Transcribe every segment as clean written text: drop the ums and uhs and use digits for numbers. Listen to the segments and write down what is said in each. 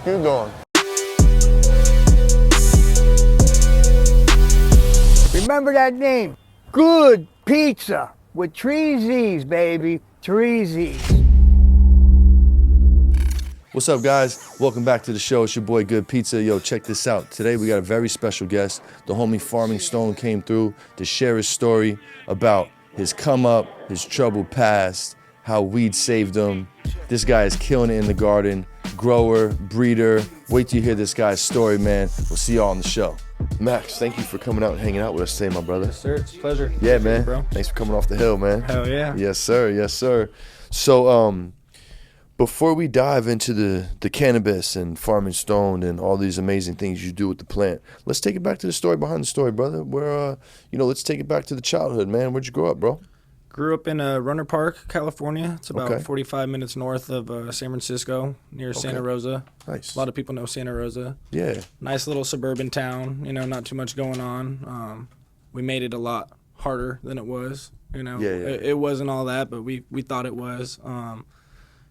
Keep going. Remember that name, Good Pizza, with 3 Z's, baby, 3 Z's. What's up, guys? Welcome back to the show. It's your boy Good Pizza. Yo, check this out. Today we got a very special guest. The homie Farmingstoned came through to share his story about his come up, his troubled past, how weed saved him. This guy is killing it in the garden. Grower, breeder. Wait till you hear this guy's story, man. We'll see y'all on the show. Max, thank you for coming out and hanging out with us today, my brother. Yes, sir. It's a pleasure. Yeah, man. Bro. Thanks for coming off the hill, man. Hell yeah. Yes, sir. Yes, sir. So, before we dive into the cannabis and Farmingstoned and all these amazing things you do with the plant, let's take it back to the story behind the story, brother. Where, let's take it back to the childhood, man. Where'd you grow up, bro? Grew up in Runner Park, California. It's about 45 minutes north of San Francisco, near Santa Rosa. Nice. A lot of people know Santa Rosa. Yeah. Nice little suburban town, not too much going on. We made it a lot harder than it was, Yeah. It wasn't all that, but we thought it was.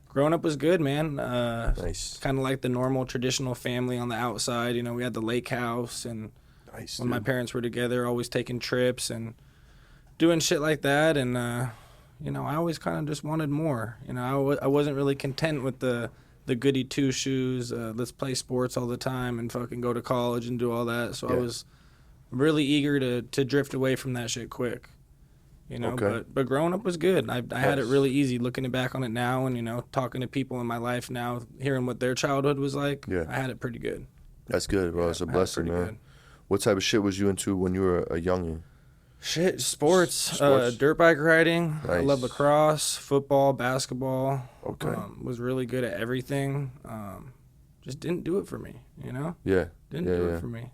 Growing up was good, man. Nice. Kind of like the normal traditional family on the outside. We had the lake house, and Nice, when my parents were together, always taking trips and doing shit like that. And I always kind of just wanted more. I wasn't really content with the goody two shoes. Let's play sports all the time and fucking go to college and do all that. So I was really eager to drift away from that shit quick. But growing up was good. I had it really easy looking back on it now, and talking to people in my life now, hearing what their childhood was like. Yeah. I had it pretty good. That's good, bro. It's a blessing, man. Good. What type of shit was you into when you were a youngin'? Shit, sports. Dirt bike riding. Nice. I love lacrosse, football, basketball. Okay. Was really good at everything. Just didn't do it for me, Yeah. Didn't do it for me.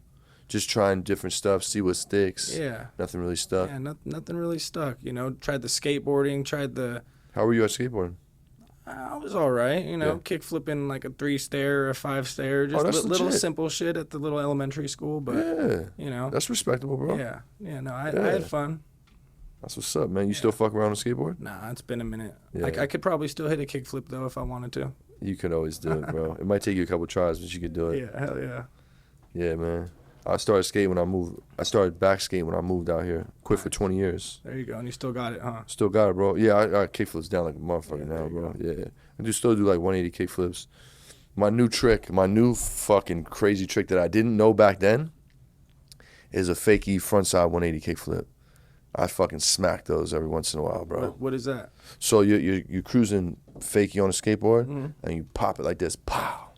Just trying different stuff, see what sticks. Yeah. Nothing really stuck. Yeah, nothing really stuck. Tried the skateboarding, How were you at skateboarding? I was all right, kick flipping like a 3-stair or a 5-stair, just that's little legit. simple shit at the little elementary school, but That's respectable, bro. yeah, I had fun. That's what's up, man. You still fuck around on skateboard? Nah, it's been a minute. Yeah. I could probably still hit a kick flip though if I wanted to. You could always do it, bro. It might take you a couple tries, but you could do it. Yeah, hell yeah. Yeah, man. I started skating when I moved. I started back skating when I moved out here. Quit for 20 years. There you go, and you still got it, huh? Still got it, bro. Yeah, I kickflips down like a motherfucker now, bro. Yeah. I still do like 180 kickflips. My new fucking crazy trick that I didn't know back then is a fakey frontside 180 kickflip. I fucking smack those every once in a while, bro. What is that? So you're cruising fakey on a skateboard, and you pop it like this, pow.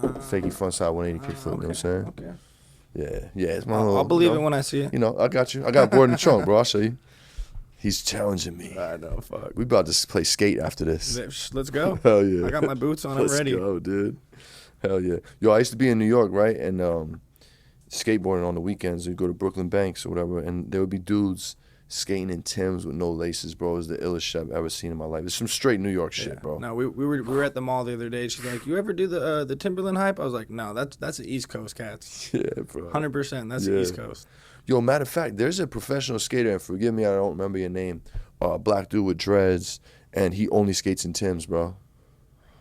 Fakey frontside 180 kickflip, you know what I'm saying? Okay. Yeah, it's my little. I'll believe it when I see it. I got you. I got a board in the trunk, bro. I'll show you. He's challenging me. I know, fuck. We about to play skate after this. Let's go. Hell yeah. I got my boots on. I'm ready. Let's go, dude. Hell yeah. Yo, I used to be in New York, right? And skateboarding on the weekends. We'd go to Brooklyn Banks or whatever, and there would be dudes skating in Timbs with no laces, bro. It was the illest shit I've ever seen in my life. It's some straight New York shit, bro. No, we were at the mall the other day. She's like, "You ever do the Timberland hype?" I was like, "No, that's the East Coast cats." Yeah, bro. 100%. That's the East Coast. Yo, matter of fact, there's a professional skater, and forgive me, I don't remember your name. Black dude with dreads, and he only skates in Timbs, bro.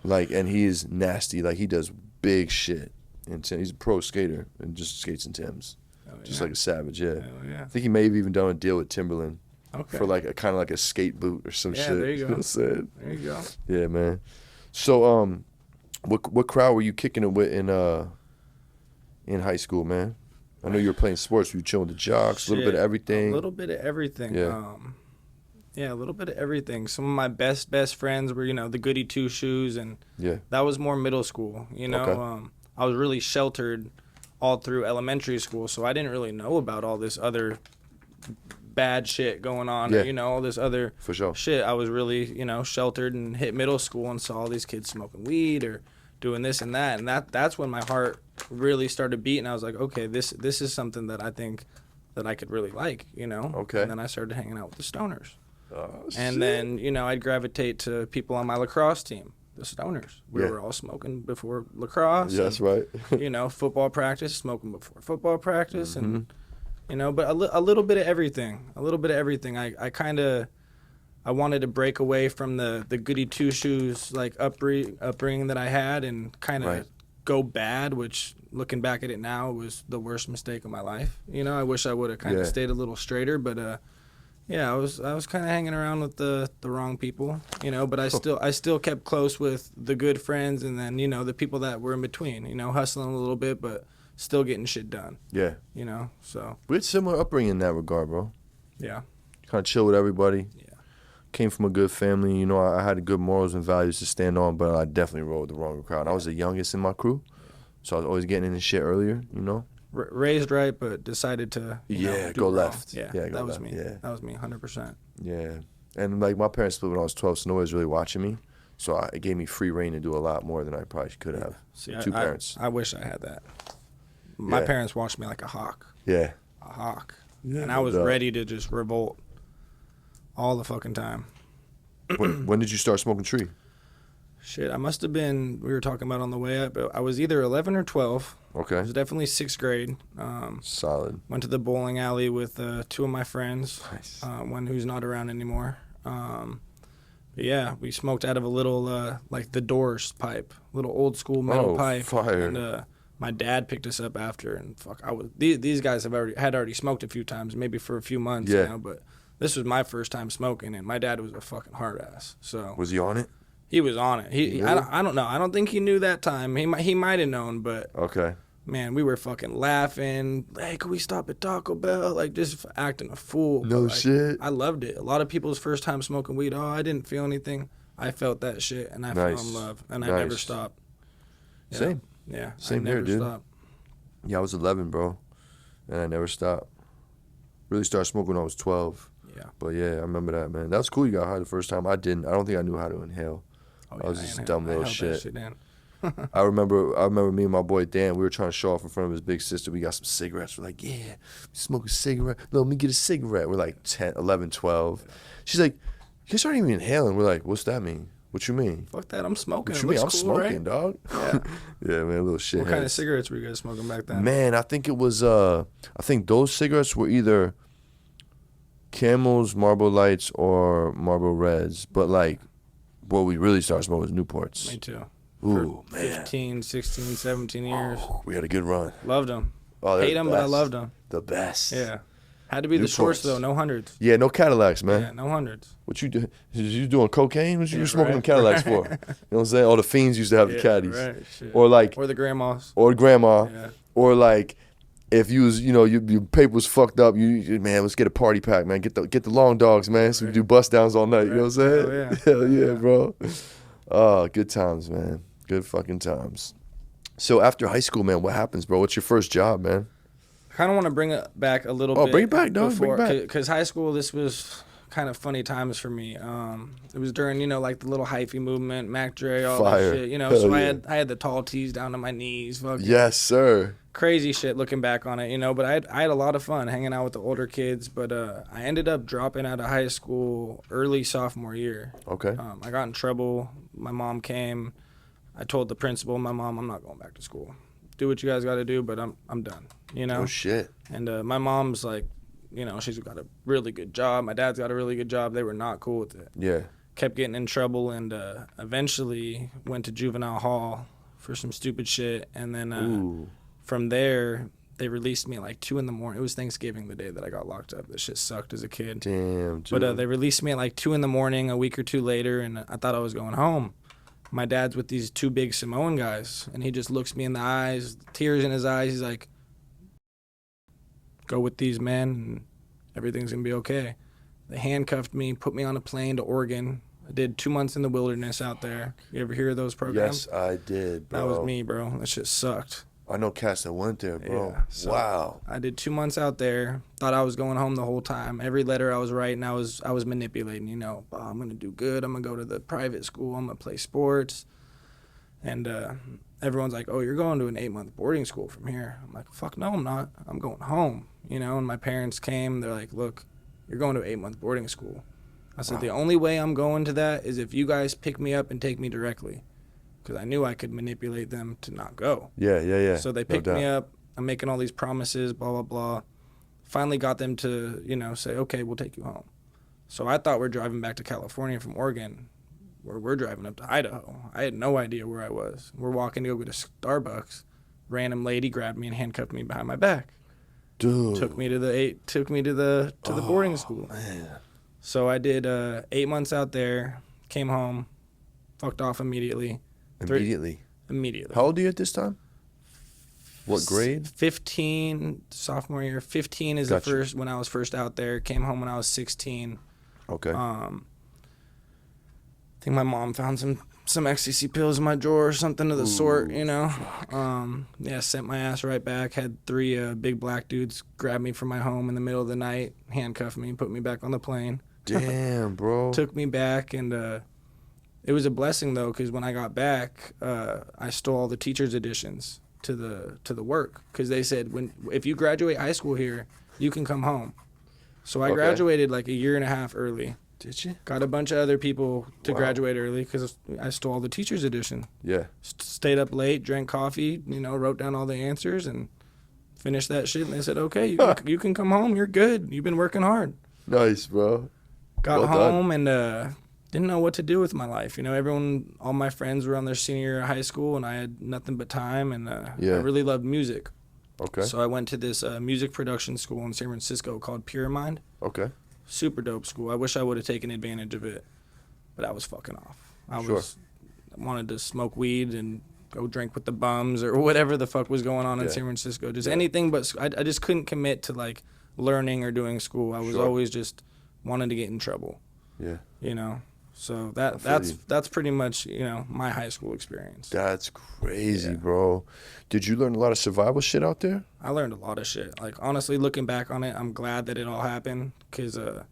And he is nasty. Like, he does big shit in Timbs. He's a pro skater and just skates in Timbs. Just like a savage, yeah. Hell yeah. I think he may have even done a deal with Timberland for like a kind of like a skate boot or some shit. Yeah, there you go. You know what I'm saying? There you go. Yeah, man. So, what crowd were you kicking it with in high school, man? I know you were playing sports. Were you chilling with the jocks? A little bit of everything. A little bit of everything. Yeah. Yeah, a little bit of everything. Some of my best friends were, the goody two shoes, and that was more middle school. Okay. I was really sheltered all through elementary school, so I didn't really know about all this other bad shit going on, or, all this other For sure. shit. I was really, sheltered and hit middle school and saw all these kids smoking weed or doing this and that, and that's when my heart really started beating. I was like, okay, this is something that I think that I could really like, Okay. And then I started hanging out with the stoners. Oh, shit. And then, I'd gravitate to people on my lacrosse team, the stoners. We Yeah. were all smoking before lacrosse. Yeah, that's right. Football practice, smoking before football practice. And, but a little bit of everything. A little bit of everything. I wanted to break away from the goody two-shoes, like, upbringing that I had and kind of go bad, which looking back at it now was the worst mistake of my life. You know, I wish I would have kind of stayed a little straighter, but yeah, I was kind of hanging around with the wrong people, you know, but I still kept close with the good friends, and then, you know, the people that were in between, you know, hustling a little bit but still getting shit done. Yeah. You know, so We had similar upbringing in that regard, bro. yeah. Kind of chill with everybody. Yeah. Came from a good family. You know, I had good morals and values to stand on, but I definitely rode with the wrong crowd. I was the youngest in my crew, so I was always getting into shit earlier, you know? Raised right, but decided to go wrong. left. Yeah, go that was left. me. Yeah. That was me, 100%. Yeah. And, like, my parents split when I was 12, so nobody was really watching me. So it gave me free reign to do a lot more than I probably could have. See, Two parents. I wish I had that. My parents watched me like a hawk. Yeah. A hawk. Yeah, and I was no doubt. ready to just revolt all the fucking time. When did you start smoking tree? Shit, I must have been, we were talking about on the way up, I was either 11 or 12. Okay. It was definitely 6th grade. Solid. Went to the bowling alley with 2 of my friends. Nice. One who's not around anymore. But yeah, we smoked out of a little, like the Doors pipe, little old school metal pipe. Fire. And my dad picked us up after, and these guys had already smoked a few times, maybe for a few months, you know, but this was my first time smoking, and my dad was a fucking hard ass. So was he on it? he was on it. I don't know. I don't think he knew that time. He might have known, but Okay. man, we were fucking laughing. Hey, can we stop at Taco Bell? Like, just acting a fool. No shit. I loved it. A lot of people's first time smoking weed, I didn't feel anything. I felt that shit, and I fell in love, and I never stopped. Yeah. Same. Yeah. Same I never here, dude. stopped. Yeah, I was 11, bro, and I never stopped. Really started smoking when I was 12. Yeah. But yeah, I remember that, man. That was cool. You got high the first time. I didn't. I don't think I knew how to inhale. I was just dumb little shit. I remember me and my boy Dan, we were trying to show off in front of his big sister. We got some cigarettes. We're like, yeah, smoke a cigarette. No, let me get a cigarette. We're like 10, 11, 12. She's like, you guys aren't even inhaling. We're like, what's that mean? What you mean? Fuck that, I'm smoking. What you mean? I'm smoking, right? dog. Yeah. Yeah, man, little shit. What kind of cigarettes were you guys smoking back then? Man, I think it was, I think those cigarettes were either Camels, Marlboro Lights, or Marlboro Reds. But like, what we really started smoking was Newports. Me too. Ooh, For man. 15, 16, 17 years. Oh, we had a good run. Loved them. Oh, Hate them, but I loved them. The best. Yeah. Had to be the shorts, though. No hundreds. Yeah, no Cadillacs, man. Yeah, no hundreds. What you do? You doing cocaine? What you Yeah, smoking right. them Cadillacs for? You know what I'm saying? All the fiends used to have the caddies. Right, shit. Or like, Or the grandmas. or grandma. Yeah. Or like, if you was, you know, your paper was fucked up, man, let's get a party pack, man. Get the long dogs, man. So we do bust downs all night. You know what I'm saying? Hell yeah. Hell yeah, bro. Oh, good times, man. Good fucking times. So after high school, man, what happens, bro? What's your first job, man? I kind of want to bring it back a little bit. Oh, bring it back, dog. Bring it back. Because high school, this was kind of funny times for me. It was during, you know, like the little hyphy movement, Mac Dre, all Fire. that shit. You know, Hell so yeah. I had the tall tees down to my knees. Fucking Yes, sir. crazy shit looking back on it, you know. But I had a lot of fun hanging out with the older kids. But I ended up dropping out of high school early sophomore year. Okay. I got in trouble. My mom came. I told the principal, my mom, I'm not going back to school. Do what you guys got to do, but I'm done, you know? Oh, shit. And my mom's like, you know, she's got a really good job. My dad's got a really good job. They were not cool with it. Yeah. Kept getting in trouble, and eventually went to juvenile hall for some stupid shit. And then from there, they released me at like 2 a.m. It was Thanksgiving, the day that I got locked up. This shit sucked as a kid. Damn, dude. But they released me at like 2 a.m. a week or two later, and I thought I was going home. My dad's with these 2 big Samoan guys, and he just looks me in the eyes, tears in his eyes. He's like, go with these men, and everything's going to be okay. They handcuffed me, put me on a plane to Oregon. I did 2 months in the wilderness out there. You ever hear of those programs? Yes, I did, bro. That was me, bro. That shit sucked. I know cats that went there, bro. Yeah, so Wow. I did 2 months out there. Thought I was going home the whole time. Every letter I was writing, I was manipulating. You know, oh, I'm gonna do good. I'm gonna go to the private school. I'm gonna play sports. And everyone's like, oh, you're going to an 8-month boarding school from here. I'm like, fuck no, I'm not. I'm going home. You know. And my parents came. They're like, look, you're going to 8-month boarding school. I said, the only way I'm going to that is if you guys pick me up and take me directly. Because I knew I could manipulate them to not go. Yeah. So they picked me up. I'm making all these promises, blah, blah, blah. Finally got them to, you know, say, okay, we'll take you home. So I thought we're driving back to California from Oregon. we're driving up to Idaho. I had no idea where I was. We're walking to go get a Starbucks. Random lady grabbed me and handcuffed me behind my back. Dude. Took me to the boarding school. Man. So I did 8 months out there, came home, fucked off immediately. Immediately. Immediately. How old are you at this time? What grade? 15, sophomore year. 15 is Gotcha. the first, when I was first out there. Came home when I was 16. Okay. I think my mom found some ecstasy pills in my drawer or something of the sort, you know. Yeah, sent my ass right back. Had 3 big black dudes grab me from my home in the middle of the night, handcuff me, put me back on the plane. Damn, bro. Took me back, and it was a blessing though, because when I got back, I stole all the teachers' editions to the work, because they said if you graduate high school here, you can come home. So I graduated like a year and a half early. Did you? Got a bunch of other people to Wow. graduate early because I stole the teacher's edition. Yeah. Stayed up late, drank coffee, you know, wrote down all the answers and finished that shit. And they said, okay, you can come home. You're good. You've been working hard. Nice, bro. Got Well home and didn't know what to do with my life. You know, all my friends were on their senior year of high school, and I had nothing but time. And I really loved music. Okay. So I went to this music production school in San Francisco called Pure Mind. Okay. Super dope school. I wish I would have taken advantage of it, but I was fucking off. I wanted to smoke weed and go drink with the bums or whatever the fuck was going on in San Francisco. Just anything but I just couldn't commit to like learning or doing school. I was always just wanting to get in trouble. Yeah. You know. So that's pretty much, you know, my high school experience. That's crazy, bro. Did you learn a lot of survival shit out there? I learned a lot of shit. Like, honestly, looking back on it, I'm glad that it all happened because, you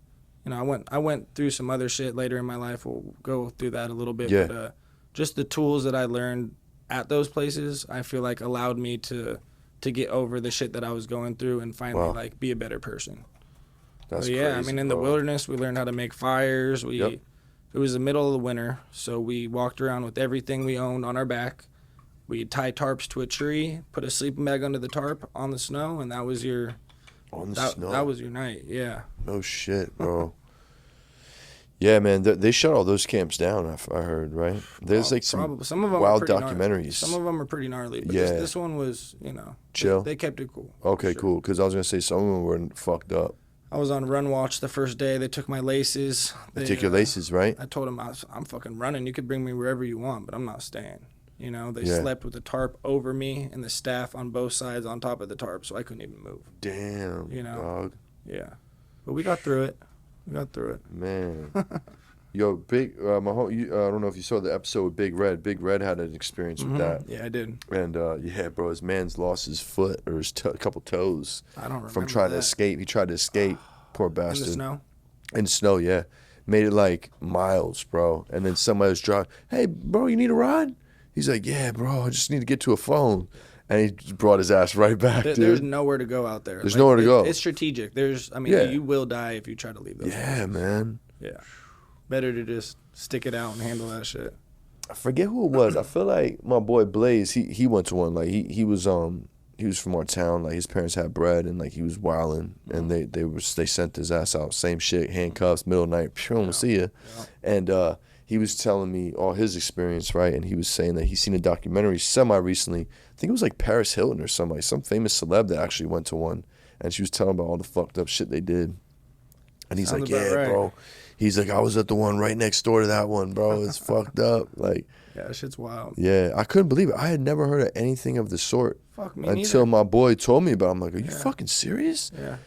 know, I went through some other shit later in my life. We'll go through that a little bit. Yeah. But just the tools that I learned at those places, I feel like allowed me to get over the shit that I was going through and finally, like, be a better person. That's crazy, I mean, in the wilderness, we learned how to make fires. It was the middle of the winter, so we walked around with everything we owned on our back. We'd tie tarps to a tree, put a sleeping bag under the tarp on the snow, and that was your snow. That was your night. Yeah. No shit, bro. Yeah, man. They shut all those camps down. I heard, right? There's like some of them wild are pretty documentaries. Gnarly. Some of them are pretty gnarly, but this one was, you know, chill. They kept it cool. Okay, cool. Because I was gonna say some of them were fucked up. I was on run watch the first day. They took my laces. They took your laces, right? I told them I'm fucking running. You could bring me wherever you want, but I'm not staying. You know, they slept with the tarp over me and the staff on both sides on top of the tarp, so I couldn't even move. Damn, you know, dog. Yeah, but we got through it. Man. Yo, I don't know if you saw the episode with Big Red. Big Red had an experience with that. Yeah, I did. And bro, his man's lost his foot or his couple toes. I don't remember from trying to escape. He tried to escape. Poor bastard. In the snow. In the snow, yeah. Made it like miles, bro. And then somebody was driving. Hey, bro, you need a ride? He's like, yeah, bro, I just need to get to a phone. And he just brought his ass right back, dude. There's nowhere to go out there. There's nowhere to go. It's strategic. You will die if you try to leave those. Yeah, man. Yeah. Better to just stick it out and handle that shit. I forget who it was. I feel like my boy Blaze, he went to one. Like he was from our town. Like his parents had bread and like he was wilding and they sent his ass out. Same shit, handcuffs, middle of the night, we'll see ya. Yeah. And he was telling me all his experience, right? And he was saying that he seen a documentary semi-recently. I think it was like Paris Hilton or somebody, some famous celeb that actually went to one. And she was telling about all the fucked up shit they did. And he's like, yeah, right, bro. He's like, I was at the one right next door to that one, bro. It's fucked up. Like, yeah, that shit's wild. Yeah, I couldn't believe it. I had never heard of anything of the sort until my boy told me about it. I'm like, are you fucking serious? Yeah.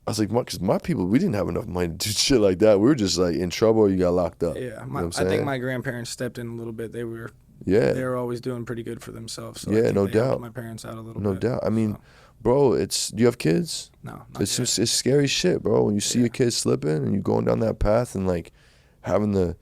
I was like, because my people, we didn't have enough money to do shit like that. We were just like in trouble or you got locked up. Yeah, you know I think my grandparents stepped in a little bit. They were always doing pretty good for themselves. So yeah, no doubt. Helped my parents out a little bit. No doubt. I mean, bro, do you have kids? No, it's scary shit, bro. When you see your kids slipping and you going down that path and like having the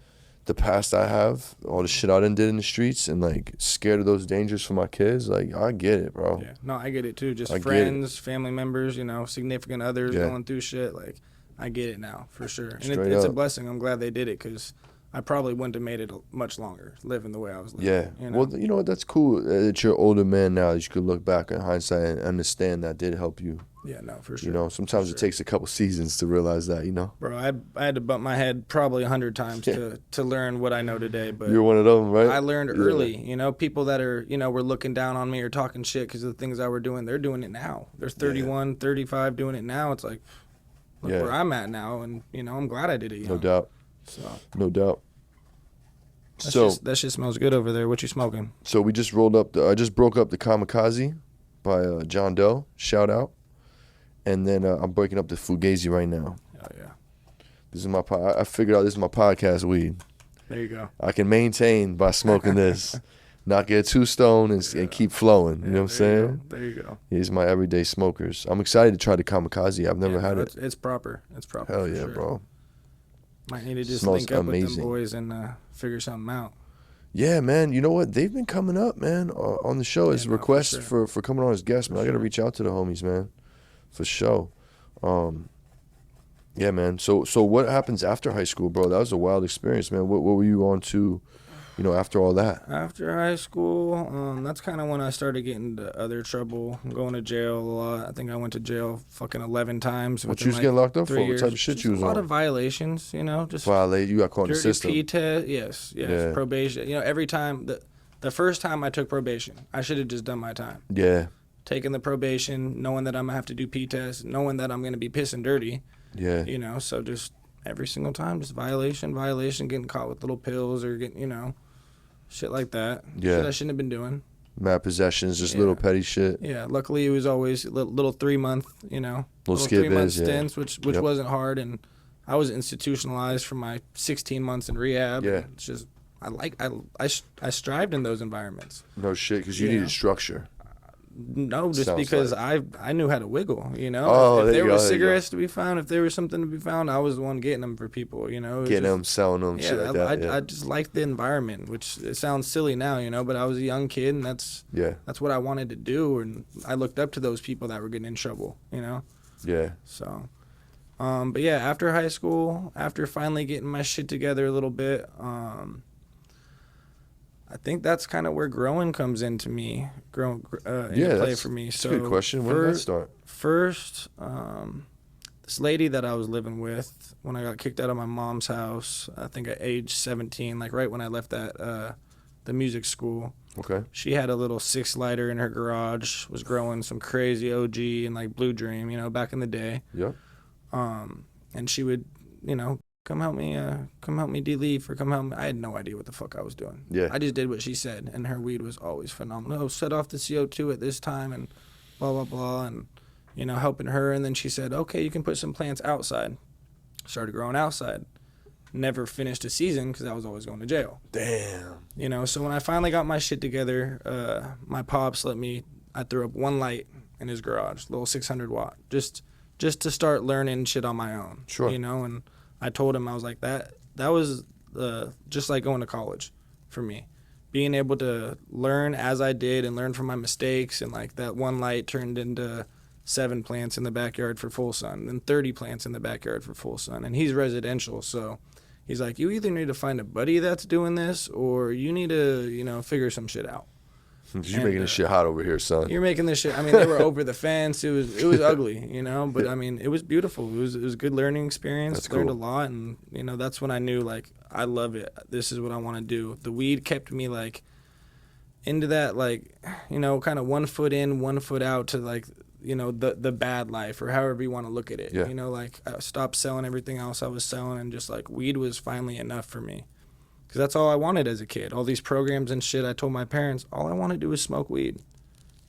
past I have, all the shit I done did in the streets and like scared of those dangers for my kids, like I get it, bro. Yeah, no, I get it too. Just friends, family members, you know, significant others going through shit. Like I get it now for sure. And it's a blessing. I'm glad they did it because I probably wouldn't have made it much longer living the way I was living. Yeah. You know? Well, you know what? That's cool that you're an older man now. That you could look back in hindsight and understand that did help you. Yeah, no, for sure. You know, sometimes it takes a couple seasons to realize that, you know? Bro, I had to bump my head probably 100 times to learn what I know today. But You're one of them, right? I learned early. You know, people that are, you know, were looking down on me or talking shit because of the things I were doing, they're doing it now. They're 31, 35 doing it now. It's like, look where I'm at now. And, you know, I'm glad I did it young. No doubt. So No doubt. that shit smells good over there. What you smoking? So we just rolled up I just broke up the Kamikaze by John Doe. Shout out. And then I'm breaking up the Fugazi right now. Oh, yeah. This is I figured out this is my podcast weed. There you go. I can maintain by smoking this. Not get too stoned and keep flowing. You know what I'm saying? There you go. These are my everyday smokers. I'm excited to try the Kamikaze. I've never had it. It's proper. It's proper. Hell yeah, sure. bro. Might need to just Smells link up with amazing. them boys and figure something out. Yeah, man. You know what? They've been coming up, man, on the show as requests for for coming on as guests, man. I got to reach out to the homies, man, for sure. Yeah, man. So what happens after high school, bro? That was a wild experience, man. What were you on to, you know, after all that? After high school, that's kind of when I started getting into other trouble, going to jail a lot. I think I went to jail fucking 11 times. What you was getting locked up for? 3 What years. type of shit Just you was a lot on? of violations, you know, just Violate. You got caught in the dirty system. P test. Yes, Yeah. probation. You know, every time the first time I took probation, I should have just done my time. Yeah. Taking the probation, knowing that I'm gonna have to do P test, knowing that I'm gonna be pissing dirty. Yeah. You know, so just every single time, just violation, getting caught with little pills or getting, you know, shit like that. Yeah. Shit I shouldn't have been doing. Mad possessions, just Yeah. little petty shit. Yeah, luckily it was always little 3-month, you know, Little skip 3-month is, yeah. stints, which Yep. wasn't hard, and I was institutionalized for my 16 months in rehab. Yeah. And it's just I strived in those environments. No shit, because you Yeah. needed structure. No, just Sounds because like. I knew how to wiggle, you know. Oh, if there there you were go, there you go. cigarettes to be found, if there was something to be found, I was the one getting them for people, you know. It was Getting just- them, selling them, shit like that. Yeah. I just liked the environment, which it sounds silly now, you know, but I was a young kid, and that's what I wanted to do, and I looked up to those people that were getting in trouble, you know. Yeah. So, but yeah, after high school, after finally getting my shit together a little bit, I think that's kind of where growing comes into me, into play for me. That's So a good question. When did that start? First, this lady that I was living with when I got kicked out of my mom's house, I think at age 17, like right when I left the music school. Okay. She had a little 6-lighter in her garage, was growing some crazy OG and like Blue Dream, you know, back in the day. Yeah. And she would, you know, come help me de-leaf or come help me. I had no idea what the fuck I was doing. Yeah. I just did what she said, and her weed was always phenomenal. Oh, set off the CO2 at this time and blah, blah, blah, and, you know, helping her. And then she said, okay, you can put some plants outside. Started growing outside. Never finished a season because I was always going to jail. Damn. You know, so when I finally got my shit together, my pops I threw up one light in his garage, little 600 watt, just to start learning shit on my own. Sure. You know, and I told him, I was like, that was just like going to college for me. Being able to learn as I did and learn from my mistakes, and like that one light turned into 7 plants in the backyard for full sun, and 30 plants in the backyard for full sun. And he's residential, so he's like, you either need to find a buddy that's doing this, or you need to, you know, figure some shit out. You're making this shit hot over here, son. You're making this shit. I mean, they were over the fence. It was ugly, you know. But I mean, it was beautiful. It was a good learning experience. That's Learned cool. a lot, and you know, that's when I knew, like, I love it. This is what I want to do. The weed kept me like into that, like, you know, kind of 1 foot in, 1 foot out to, like, you know, the bad life, or however you want to look at it. Yeah. You know, like, I stopped selling everything else I was selling, and just like weed was finally enough for me. Because that's all I wanted as a kid. All these programs and shit, I told my parents, all I want to do is smoke weed.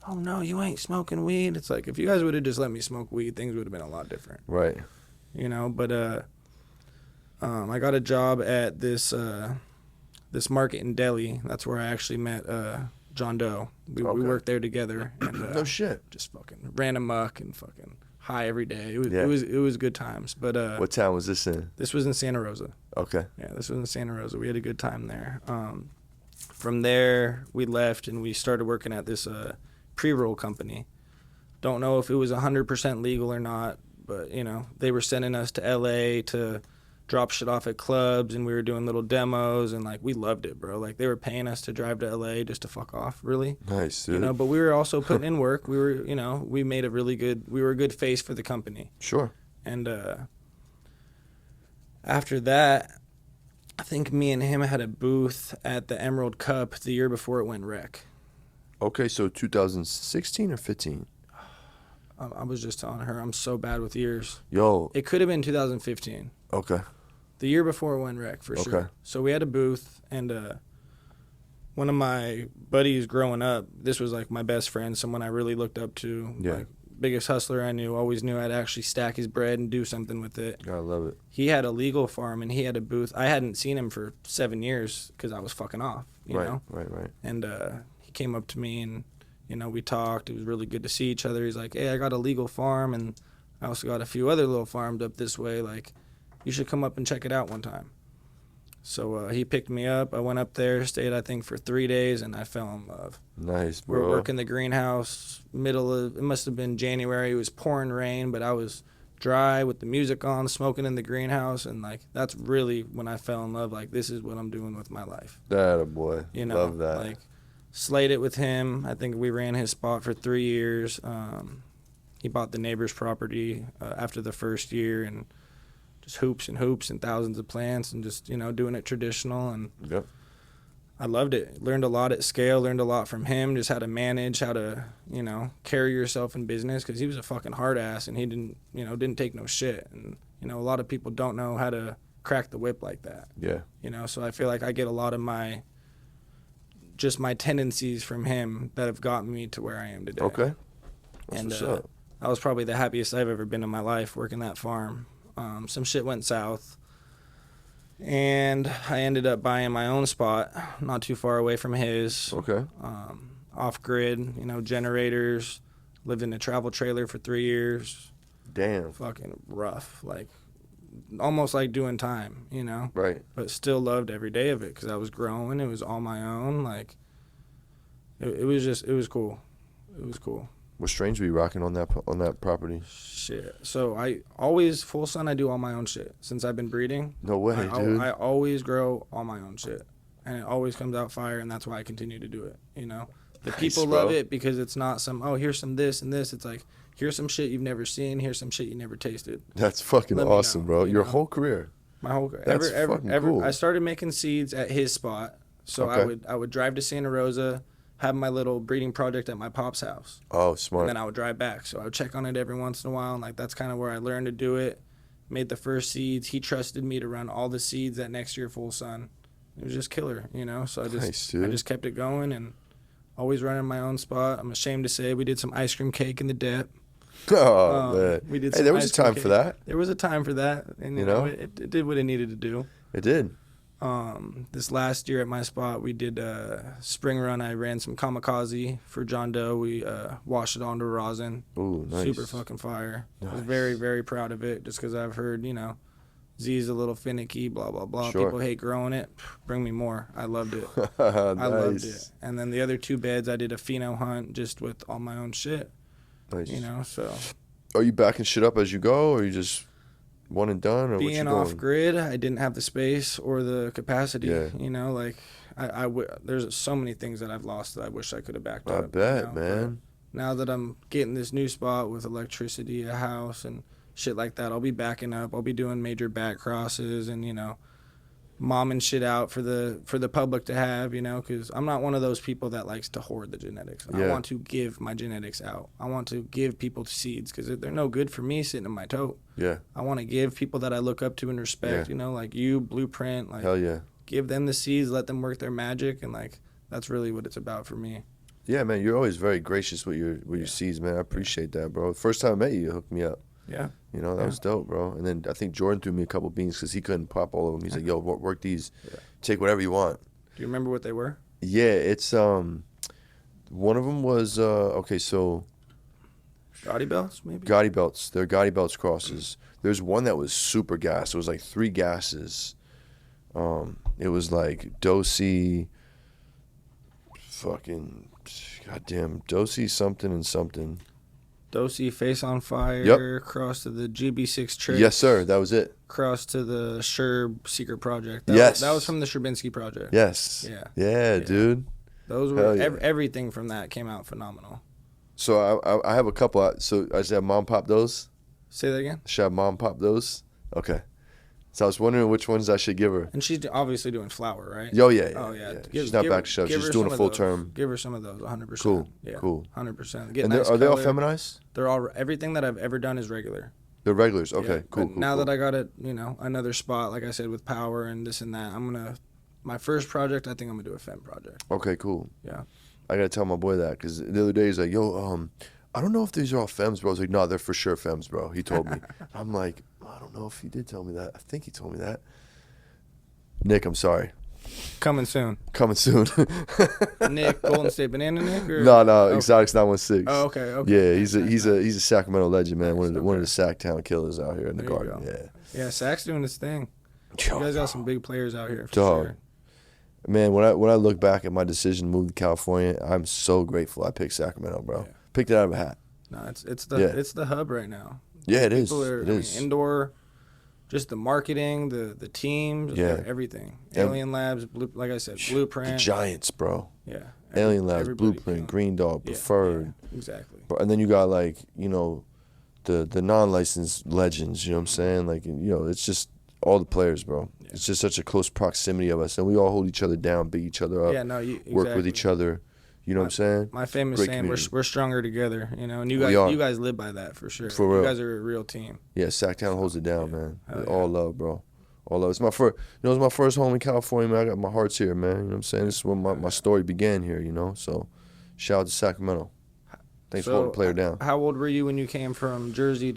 Oh, no, you ain't smoking weed. It's like, if you guys would have just let me smoke weed, things would have been a lot different. Right. You know, but I got a job at this market in Delhi. That's where I actually met John Doe. We worked there together. And, No shit. Just fucking ran amok and fucking high every day. It was good times. But What town was this in? this was in Santa Rosa. Okay. Yeah, this was in Santa Rosa. We had a good time there. From there, we left and we started working at this pre-roll company. Don't know if it was 100% legal or not, but, you know, they were sending us to L.A. to drop shit off at clubs, and we were doing little demos, and like we loved it, bro. Like they were paying us to drive to LA just to fuck off, really. Nice, dude. You know, but we were also putting in work. We were, you know, we made a really good, we were a good face for the company. Sure. And after that, I think me and him had a booth at the Emerald Cup the year before it went wreck. Okay, so 2016 or 15? I was just telling her I'm so bad with years. Yo. It could have been 2015. Okay. The year before it went wreck, for sure. Okay. So we had a booth, and one of my buddies growing up, this was like my best friend, someone I really looked up to. Yeah. Like, biggest hustler I knew, always knew I'd actually stack his bread and do something with it. I love it. He had a legal farm, and he had a booth. I hadn't seen him for 7 years because I was fucking off, you know? Right. And he came up to me, and, you know, we talked. It was really good to see each other. He's like, hey, I got a legal farm, and I also got a few other little farms up this way. Like, you should come up and check it out one time. So he picked me up. I went up there, stayed, I think, for 3 days, and I fell in love. Nice, bro. We're working the greenhouse, it must have been January. It was pouring rain, but I was dry with the music on, smoking in the greenhouse, and, like, that's really when I fell in love. Like, this is what I'm doing with my life. That a boy. You know, love that. Like, slayed it with him. I think we ran his spot for 3 years. He bought the neighbor's property after the first year, and just hoops and thousands of plants, and just, you know, doing it traditional. And Yep. I loved it. Learned a lot at scale, learned a lot from him, just how to manage, how to, you know, carry yourself in business, because he was a fucking hard ass, and he didn't take no shit. And, you know, a lot of people don't know how to crack the whip like that. Yeah. You know, so I feel like I get a lot of my tendencies from him that have gotten me to where I am today. Okay. That's And what's up. I was probably the happiest I've ever been in my life working that farm. Some shit went south, and I ended up buying my own spot not too far away from his. Okay. Off grid, you know, generators. Lived in a travel trailer for 3 years. Damn. Fucking rough, like almost like doing time, you know. Right. But still loved every day of it because I was growing. It was all my own. Like it was cool. It was cool. What strains were you rocking on that property? Shit. So I always, full sun, I do all my own shit. Since I've been breeding. No way, dude. I always grow all my own shit. And it always comes out fire, and that's why I continue to do it, you know? The Nice, people bro. love it because it's not some, oh, here's some this and this. It's like, here's some shit you've never seen. Here's some shit you never tasted. That's fucking Let me awesome, know, bro. you Your know? whole career. My whole That's fucking cool. I started making seeds at his spot. So Okay. I would drive to Santa Rosa, have my little breeding project at my pop's house. Oh, smart. And then I would drive back. So I would check on it every once in a while. And like, that's kind of where I learned to do it. Made the first seeds. He trusted me to run all the seeds that next year full sun. It was just killer, you know? So I Nice, dude. just kept it going, and always running my own spot. I'm ashamed to say we did some ice cream cake in the dip. Oh, man. We did Hey, some there was a ice cream time cake. for that. There was a time for that. And, you know, it did what it needed to do. It did. This last year at my spot, we did spring run. I ran some kamikaze for John Doe. We washed it onto rosin. Ooh, nice. Super fucking fire. I was Nice. very, very proud of it just because I've heard, you know, Z's a little finicky, blah, blah, blah. Sure. People hate growing it. Bring me more. I loved it. Nice. I loved it. And then the other 2 beds, I did a pheno hunt just with all my own shit, Nice. you know, so. Are you backing shit up as you go, or you just one and done, or what you Being going? off grid, I didn't have the space or the capacity. Yeah. You know, like there's so many things that I've lost that I wish I could have backed I up. bet, you know? man. But now that I'm getting this new spot with electricity, a house, and shit like that, I'll be backing up. I'll be doing major back crosses and, you know, momming shit out for the public to have, you know, because I'm not one of those people that likes to hoard the genetics. Yeah. I want to give my genetics out. I want to give people seeds because they're no good for me sitting in my tote. Yeah. I want to give people that I look up to and respect, Yeah. you know, like you, Blueprint, like Hell yeah. give them the seeds, let them work their magic, and like that's really what it's about for me. Yeah, man. You're always very gracious with your seeds, man. I appreciate that, bro. First time I met you, you hooked me up. Yeah. You know, that was dope, bro. And then I think Jordan threw me a couple beans because he couldn't pop all of them. He's like, yo, work these. Yeah. Take whatever you want. Do you remember what they were? Yeah, it's one of them was okay, so Gaudy belts, maybe? Gotti belts. They're Gotti belts crosses. There's one that was super gas. It was like 3 gases. It was like Dosey, fucking goddamn Dosey something and something. Dosey, Face on Fire, Yep. cross to the GB6 Trips. Yes, sir. That was it. Cross to the Sherb Secret Project. Yes. That was from the Sherbinsky Project. Yes. Yeah. Yeah, dude. Those Hell were yeah. everything from that came out phenomenal. So I have a couple. So I should have mom pop those. Say that again. Should I have mom pop those? Okay. So I was wondering which ones I should give her. And she's obviously doing flower, right? Yo, yeah. Oh yeah. She's not back to show. She's doing a full term. Give her some of those, 100%. Cool. Yeah. Cool. 100%. And are they all feminized? They're all everything that I've ever done is regular. They're regulars. Okay. Yeah. Cool. But Cool. now cool. that I got it, another spot, like I said, with power and this and that, my first project, I think I'm gonna do a femme project. Okay. Cool. Yeah. I gotta tell my boy that because the other day he's like, "Yo, I don't know if these are all femmes, bro." I was like, "No, they're for sure femmes, bro." He told me. I'm like, I don't know if he did tell me that. I think he told me that. Nick, I'm sorry. Coming soon. Coming soon. Nick, Golden State Banana Nick? Or? No, Okay. Exotics 916. Oh, okay. Yeah, he's a Sacramento legend, man. One of the Sacktown killers out here in the There you Garden. go. Yeah. Yeah, Sac's doing his thing. You guys got some big players out here for Dog. sure. Man, when I look back at my decision to move to California, I'm so grateful I picked Sacramento, bro. Yeah. Picked it out of a hat. No, it's the hub right now. Yeah, it is. People are, It is. indoor, just the marketing, the teams, Yeah. everything. And- Alien Labs, like I said, Blueprint. The Giants, bro. Yeah. Alien Labs, Everybody Blueprint, came. Green Dog, Yeah, Preferred. yeah, exactly. And then you got like, the non-licensed legends, you know what I'm saying? Like, it's just all the players, bro. Yeah. It's just such a close proximity of us. And we all hold each other down, beat each other up, Yeah, no, work with each other. You know what I'm saying? My famous Great saying, community. we're stronger together, and you We are. guys live by that for sure. For real. You guys are a real team. Yeah, Sacktown holds it down, man. Hell yeah. All love, bro. All love. It's my first, it's my first home in California, man. I got my heart's here, man. You know what I'm saying? This is where my story began here, So, shout out to Sacramento. Thanks for holding the player down. How old were you when you came from Jersey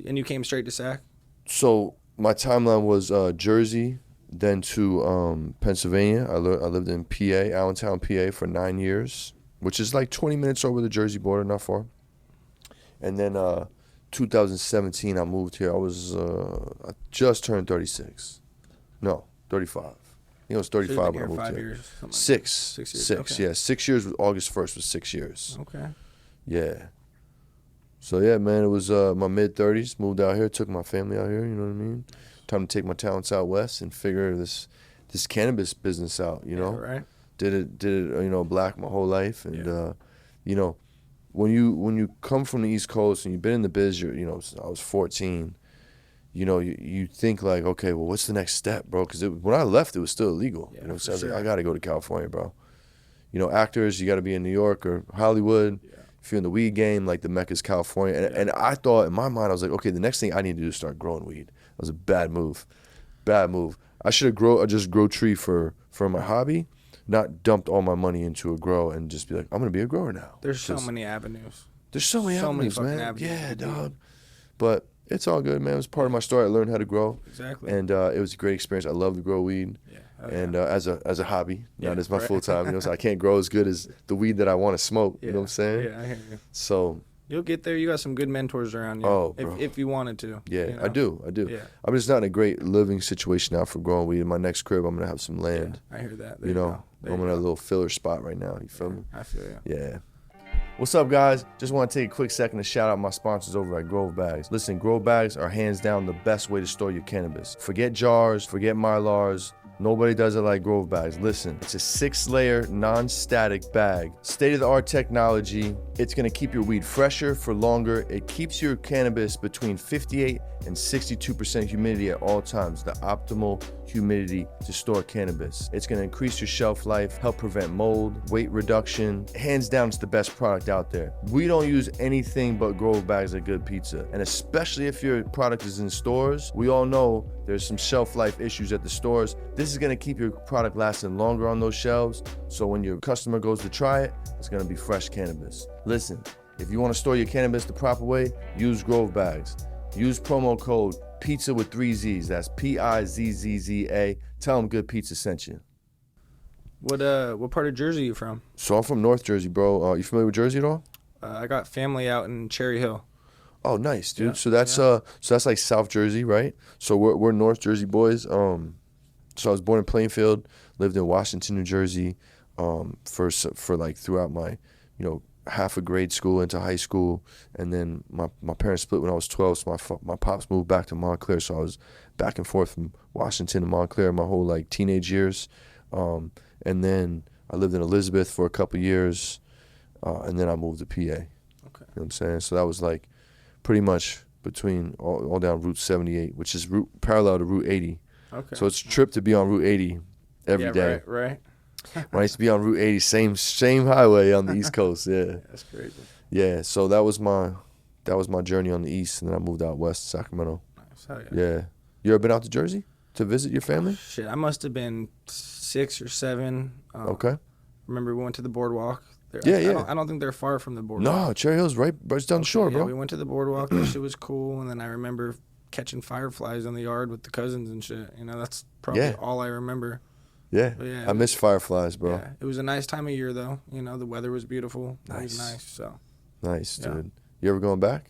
and you came straight to Sac? So, my timeline was Jersey, then to Pennsylvania. I lived in PA, Allentown, PA for 9 years, which is like 20 minutes over the Jersey border, not far. And then 2017, I moved here. I just turned 36. No, 35. I think it was 35 So you've been when I moved 5 here. years. Something like 6. 6 years. 6, Okay. yeah. 6 years, August 1st was 6 years. Okay. Yeah. So, yeah, man, it was my mid-30s. Moved out here, took my family out here, you know what I mean? Time to take my talents out west and figure this cannabis business out, Yeah, right. Did it, black my whole life. And, when you come from the East Coast and you've been in the biz, I was 14, you think like, okay, well, what's the next step, bro? Because when I left, it was still illegal. Yeah, So I was for like, sure. I got to go to California, bro. Actors, you got to be in New York or Hollywood. Yeah. If you're in the weed game, like the Mecca's California. And I thought, in my mind, I was like, okay, the next thing I need to do is start growing weed. That was a bad move. Bad move. I should have just grow tree for my hobby, not dumped all my money into a grow and just be like, I'm going to be a grower now. There's so many avenues. There's so many avenues, fucking man. avenues Yeah, to do. dog. But it's all good, man. It was part of my story. I learned how to grow. Exactly. And it was a great experience. I love to grow weed. Yeah. And as a hobby, Yeah, not as my right. full time. So I can't grow as good as the weed that I want to smoke. You know what I'm saying? Yeah, I hear you. So You'll get there. You got some good mentors around you. Oh, bro. if you wanted to. yeah, I do. Yeah. I'm just not in a great living situation now for growing weed. In my next crib, I'm gonna have some land. I hear that. I'm in a little filler spot right now. You feel me? I feel you. Yeah. What's up, guys? Just want to take a quick second to shout out my sponsors over at Grove Bags. Listen, Grove Bags are hands down the best way to store your cannabis. Forget jars, forget Mylars. Nobody does it like Grove Bags. Listen, it's a 6-layer, non-static bag. State-of-the-art technology. It's gonna keep your weed fresher for longer. It keeps your cannabis between 58 and 62% humidity at all times, the optimal humidity to store cannabis. It's gonna increase your shelf life, help prevent mold, weight reduction. Hands down, it's the best product out there. We don't use anything but Grove Bags at Good Pizza. And especially if your product is in stores, we all know there's some shelf life issues at the stores. This is gonna keep your product lasting longer on those shelves. So when your customer goes to try it, it's gonna be fresh cannabis. Listen, if you wanna store your cannabis the proper way, use Grove Bags. Use promo code PIZZA with 3 Z's. That's PIZZZA. Tell them Good Pizza sent you. What part of Jersey are you from? So I'm from North Jersey, bro. You familiar with Jersey at all? I got family out in Cherry Hill. Oh, nice, dude. Yeah, So that's like South Jersey, right? So we're North Jersey boys. So I was born in Plainfield, lived in Washington, New Jersey, for like throughout my, half of grade school into high school, and then my parents split when I was 12, so my pops moved back to Montclair, so I was back and forth from Washington to Montclair my whole like teenage years, and then I lived in Elizabeth for a couple years, and then I moved to PA. Okay. You know what I'm saying? So that was like pretty much between all down Route 78, which is parallel to Route 80. Okay. So it's a trip to be on Route 80 every day. Right. When I used to be on Route 80, same highway on the East Coast. Yeah. That's crazy. Yeah. So that was my journey on the East, and then I moved out west to Sacramento. Nice. Hell yeah. Yeah. You ever been out to Jersey to visit your family? Shit, I must have been 6 or 7. Okay. Remember we went to the boardwalk. Yeah. I don't think they're far from the boardwalk. No, Cherry Hill's right down the shore, bro. Yeah, we went to the boardwalk. That shit was cool. And then I remember catching fireflies in the yard with the cousins and shit. You know, that's probably all I remember. Yeah. I miss fireflies, bro. Yeah. It was a nice time of year, though. You know, the weather was beautiful. Nice. It was nice, so. Nice, dude. You ever going back?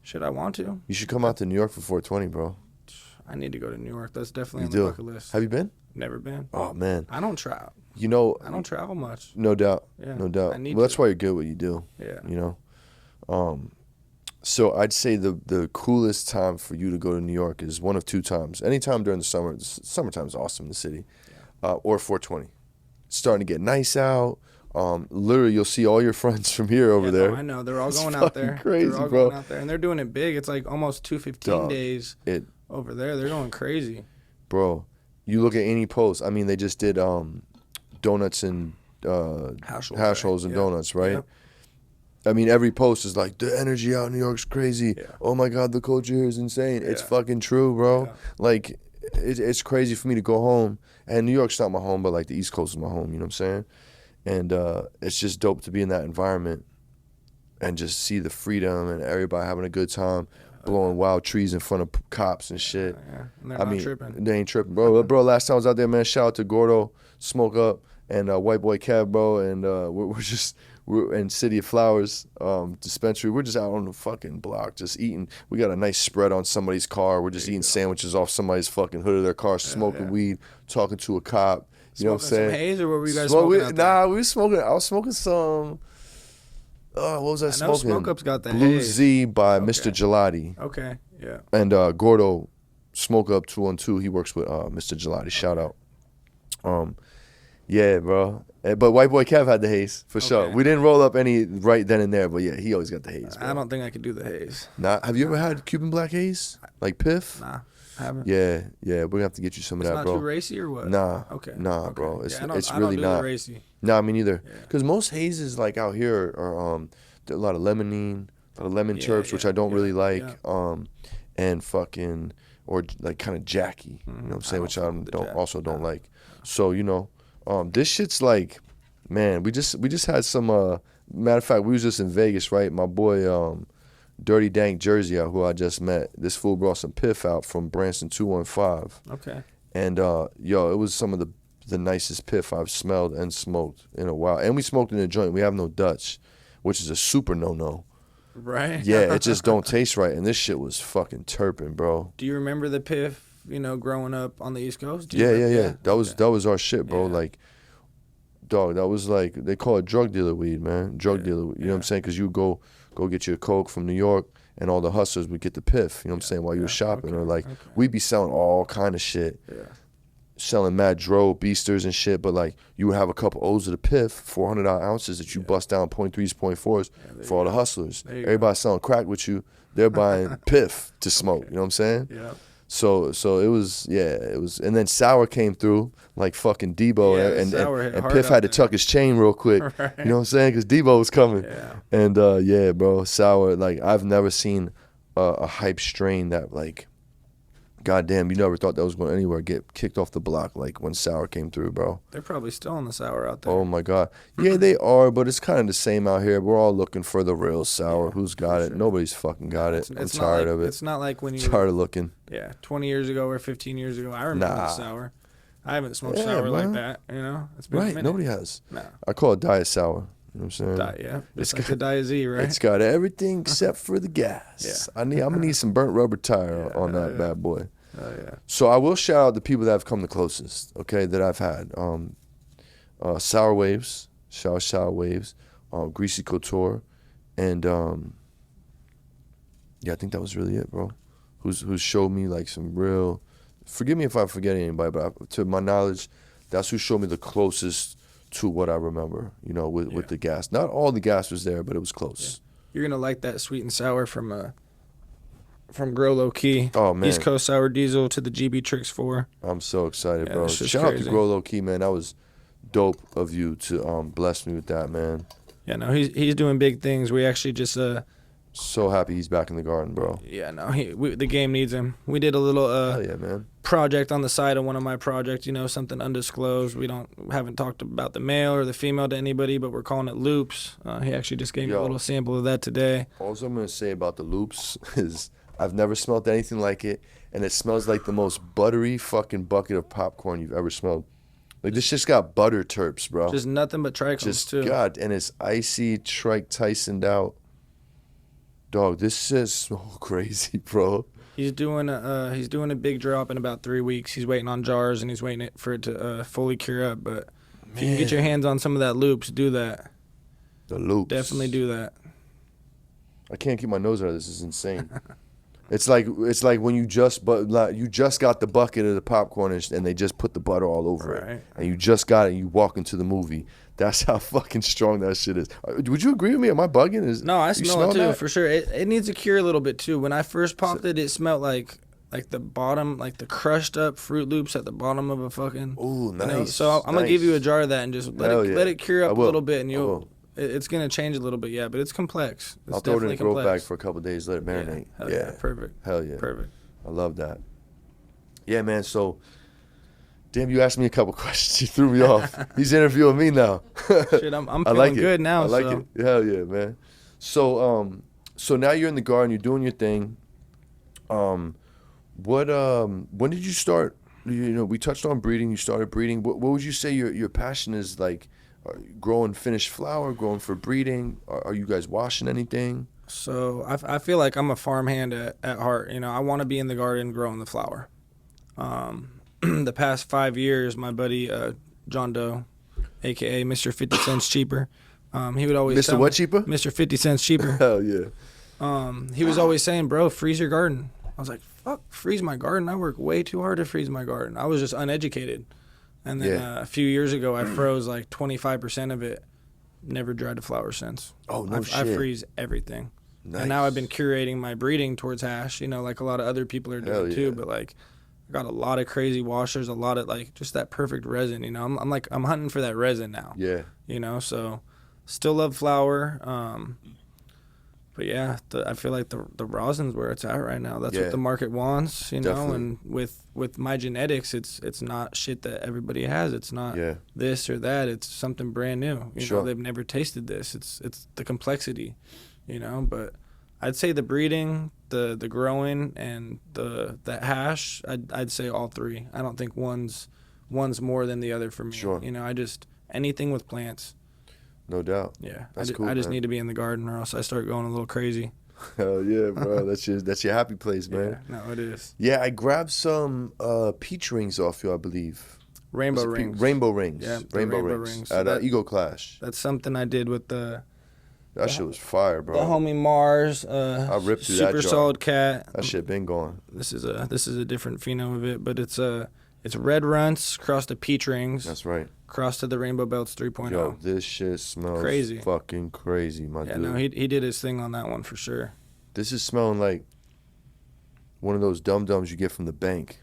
Shit, I want to. You should come out to New York for 420, bro. I need to go to New York. That's definitely on the bucket list. Have you been? Never been. Oh, man. I don't travel. You know, I don't travel much. No doubt. Yeah. No doubt. That's why you're good at what you do. Yeah. You know? So I'd say the coolest time for you to go to New York is one of two times. Anytime during the summer. Summertime is awesome in the city. Yeah. Or 420. It's starting to get nice out. Literally, you'll see all your friends from here over there. No, I know. They're all going out there. Crazy, they're all bro. Going out there. And they're doing it big. It's like almost 215 days over there. They're going crazy. Bro, you look at any post. I mean, they just did donuts and Hashholes and donuts, right? Yeah. I mean, every post is like, the energy out in New York's crazy. Yeah. Oh, my God, the culture here is insane. Yeah. It's fucking true, bro. Yeah. Like, it's crazy for me to go home. And New York's not my home, but, like, the East Coast is my home, you know what I'm saying? And it's just dope to be in that environment and just see the freedom and everybody having a good time, blowing wild trees in front of cops and shit. Yeah. And they're not tripping. They ain't tripping, bro. Bro, last time I was out there, man, shout out to Gordo, Smoke Up, and White Boy Kev, bro. And we're in City of Flowers dispensary. We're just out on the fucking block just eating. We got a nice spread on somebody's car. We're just eating sandwiches off somebody's fucking hood of their car, smoking weed, talking to a cop. You know what I'm saying? Some haze, or what were you guys smoking out there? Nah, we were smoking. I was smoking some. What was I smoking? Smoke Up's got the Blue haze. Z by Mr. Gelati. Okay, yeah. And Gordo, Smoke Up 212. He works with Mr. Gelati. Shout out. Yeah, bro. But White Boy Kev had the haze for sure. We didn't roll up any right then and there, but yeah, he always got the haze. Bro. I don't think I could do the haze. Nah, have you ever had Cuban Black haze? Like Piff? Nah. I haven't. Yeah, we're gonna have to get you some of that, bro. It's not too racy or what? Nah. Okay. Nah, bro. It's really I don't do not. The racy. Nah, me neither. Because most hazes like out here are a lot of lemonine, a lot of lemon chirps, which I don't really like, and fucking or like kind of Jackie. You know what I'm saying? Which I don't like. So you know, this shit's like, man. We just had some. Matter of fact, we was just in Vegas, right? My boy, Dirty Dank Jersey, who I just met. This fool brought some piff out from Branson 215. Okay. And it was some of the nicest piff I've smelled and smoked in a while. And we smoked in a joint. We have no Dutch, which is a super no-no. Right. Yeah, it just don't taste right. And this shit was fucking turpin', bro. Do you remember the piff? You know, growing up on the East Coast. Yeah. That was our shit, bro. Yeah. Like, dog, that was like they call it drug dealer weed, man. Drug dealer weed. You know what I'm saying? Because you go get your coke from New York, and all the hustlers would get the piff. You know what I'm saying? While you were shopping, or like we'd be selling all kind of shit. Yeah. Selling mad dro, beasters and shit, but like you would have a couple O's of the piff, 400 ounces that you bust down 0.3s, 0.4s for all the hustlers. Everybody selling crack with you, they're buying piff to smoke. You know what I'm saying? Yeah. So it was, and then Sour came through like fucking Debo, and Piff had to tuck his chain real quick. Right. You know what I'm saying? Because Debo was coming. Yeah. And bro, Sour, like I've never seen a hype strain that like, goddamn, you never thought that was going anywhere. Get kicked off the block like when Sour came through, bro. They're probably still on the Sour out there. Oh my God, yeah, they are, but it's kind of the same out here. We're all looking for the real Sour. Who's got it? Sure. Nobody's fucking got it. I'm tired of it. It's not like when you tired of looking. Yeah, 20 years ago or 15 years ago, I remember the Sour. I haven't smoked Sour like that. You know, it's been a minute. Nobody has. No. I call it Diet Sour. You know what I'm saying? Yeah, it's like the Diet Z, right? It's got everything except for the gas. Yeah. I'm gonna need some burnt rubber tire on that bad boy. Oh, yeah. So I will shout out the people that have come the closest, okay, that I've had. Sour Waves, shout out Sour Waves. Greasy Couture, and yeah, I think that was really it, bro. Who's showed me like some real. Forgive me if I'm forgetting anybody, but to my knowledge, that's who showed me the closest to what I remember. You know, with the gas. Not all the gas was there, but it was close. Yeah. You're gonna like that sweet and sour from Grow Low Key. Oh man, East Coast Sour Diesel to the GB Tricks 4. I'm so excited, Yeah, bro. it's just Shout out crazy. to Grow Low Key, man. That was dope of you to bless me with that, man. Yeah, no, he's doing big things. We actually just So happy he's back in the garden, bro. yeah, no, the game needs him. We did a little Hell yeah, man. project on the side of one of my projects, you know, something undisclosed. We haven't talked about the male or the female to anybody, but we're calling it loops. He actually just gave me a little sample of that today. All I'm gonna say about the loops is I've never smelled anything like it, and it smells like the most buttery fucking bucket of popcorn you've ever smelled. Like this shit's got butter terps, bro. Just nothing but trichomes Just too. God, and it's icy, Trike Tysoned out. Dog, this is so crazy, bro. He's doing a big drop in about 3 weeks. He's waiting on jars and he's waiting for it to fully cure up. But if you can get your hands on some of that loops, do that. The loops. Definitely do that. I can't keep my nose out of this. This is insane. It's like when you just got the bucket of the popcorn and they just put the butter all over it, and you just got it. And you walk into the movie. That's how fucking strong that shit is. Would you agree with me? Am I bugging? No, I smell it too, that? for sure. It needs to cure a little bit too. When I first popped it smelled like the bottom, like the crushed up Fruit Loops at the bottom of a fucking. Ooh, nice. You know? So I'm gonna give you a jar of that and just let it cure up a little bit, and it's gonna change a little bit, yeah. But it's complex. It's I'll throw it in a throw complex. bag for a couple of days, let it marinate. Yeah, hell yeah, perfect. Hell yeah, perfect. I love that. Yeah, man. So, damn, you asked me a couple questions. You threw me off. He's interviewing me now. Shit, I'm feeling like good now. I like so. it. Hell yeah, man. So so now you're in the garden. You're doing your thing. When did you start? You know, we touched on breeding. You started breeding. What would you say your passion is like? Growing finished flower, growing for breeding. Are you guys washing anything? So I feel like I'm a farmhand at heart. You know, I want to be in the garden growing the flower. The past 5 years, my buddy John Doe, a.k.a. Mr. 50 Cents Cheaper, he would always Mr. What cheaper? Mr. 50 Cents Cheaper. Hell yeah. He was always saying, bro, freeze your garden. I was like, fuck, freeze my garden? I work way too hard to freeze my garden. I was just uneducated. And then a few years ago, I froze like 25% of it. Never dried a flower since. Oh, no shit. I freeze everything. Nice. And now I've been curating my breeding towards hash, you know, like a lot of other people are doing too. But like, I got a lot of crazy washers, a lot of like just that perfect resin, you know. I'm hunting for that resin now. Yeah. You know, so still love flower. But yeah, I feel like the rosin's where it's at right now. That's what the market wants, you know. Definitely. And with my genetics, it's not shit that everybody has. It's not this or that. It's something brand new. You know, they've never tasted this. It's the complexity, you know. But I'd say the breeding, the growing, and the hash. I'd say all three. I don't think one's more than the other for me. Sure. You know, I just anything with plants. No doubt. Yeah, That's I just man. need to be in the garden, or else I start going a little crazy. Hell yeah, bro. That's your happy place, man. Yeah, no, it is. Yeah, I grabbed some peach rings off you, I believe. Rainbow rings. Rainbow rings. Yeah, Rainbow rings. So At Ego Clash. That's something I did with the Shit was fire, bro. the homie Mars. I ripped through super that jar. solid cat. That shit been gone. This is a different pheno of it, but it's red runts crossed to peach rings. That's right. Crossed to the Rainbow Belts 3.0. Yo, this shit smells Crazy. fucking crazy, my dude. No, he did his thing on that one for sure. This is smelling like one of those dum-dums you get from the bank.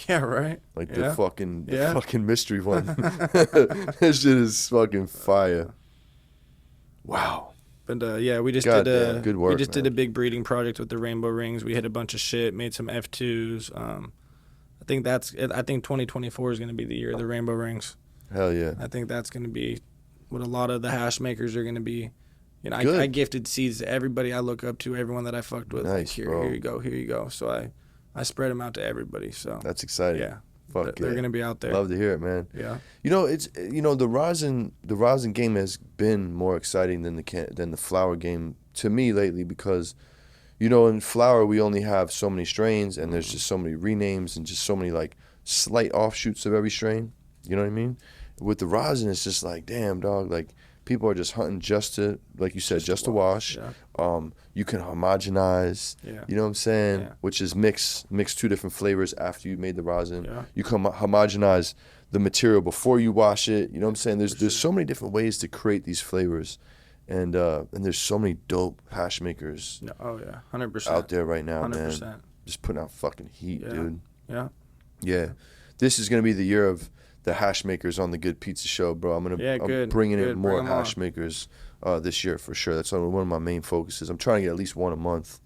Yeah, right. Like the fucking mystery one. This shit is fucking fire. Wow. But yeah, we just Good work, we just did man. a big breeding project with the rainbow rings. We hit a bunch of shit, made some F2s. I think 2024 is going to be the year of the rainbow rings. Hell yeah. I think that's going to be what a lot of the hash makers are going to be. You know, Good. I gifted seeds to everybody I look up to, everyone that I fucked with. Nice, like, here you go. So I spread them out to everybody. So That's exciting. yeah, Fuck they're going to be out there. Love to hear it, man. Yeah. You know, it's the rosin game has been more exciting than the flower game to me lately because, you know, in flower we only have so many strains and there's just so many renames and just so many like slight offshoots of every strain. You know what I mean? With the rosin, it's just like, damn, dog, like People are just hunting just to, like you said, just to wash. Yeah. You can homogenize. Yeah. You know what I'm saying? Yeah. Which is mix 2 different flavors after you made the rosin. Yeah. You can homogenize the material before you wash it. You know what I'm saying? There's so many different ways to create these flavors, and there's so many dope hash makers. Oh yeah, 100% out there right now, 100%. man. Just putting out fucking heat, dude. Yeah. Yeah. This is gonna be the year of the hash makers on the Good Pizza Show, bro. I'm bringing in more hash makers this year for sure. That's one of my main focuses. I'm trying to get at least one a month.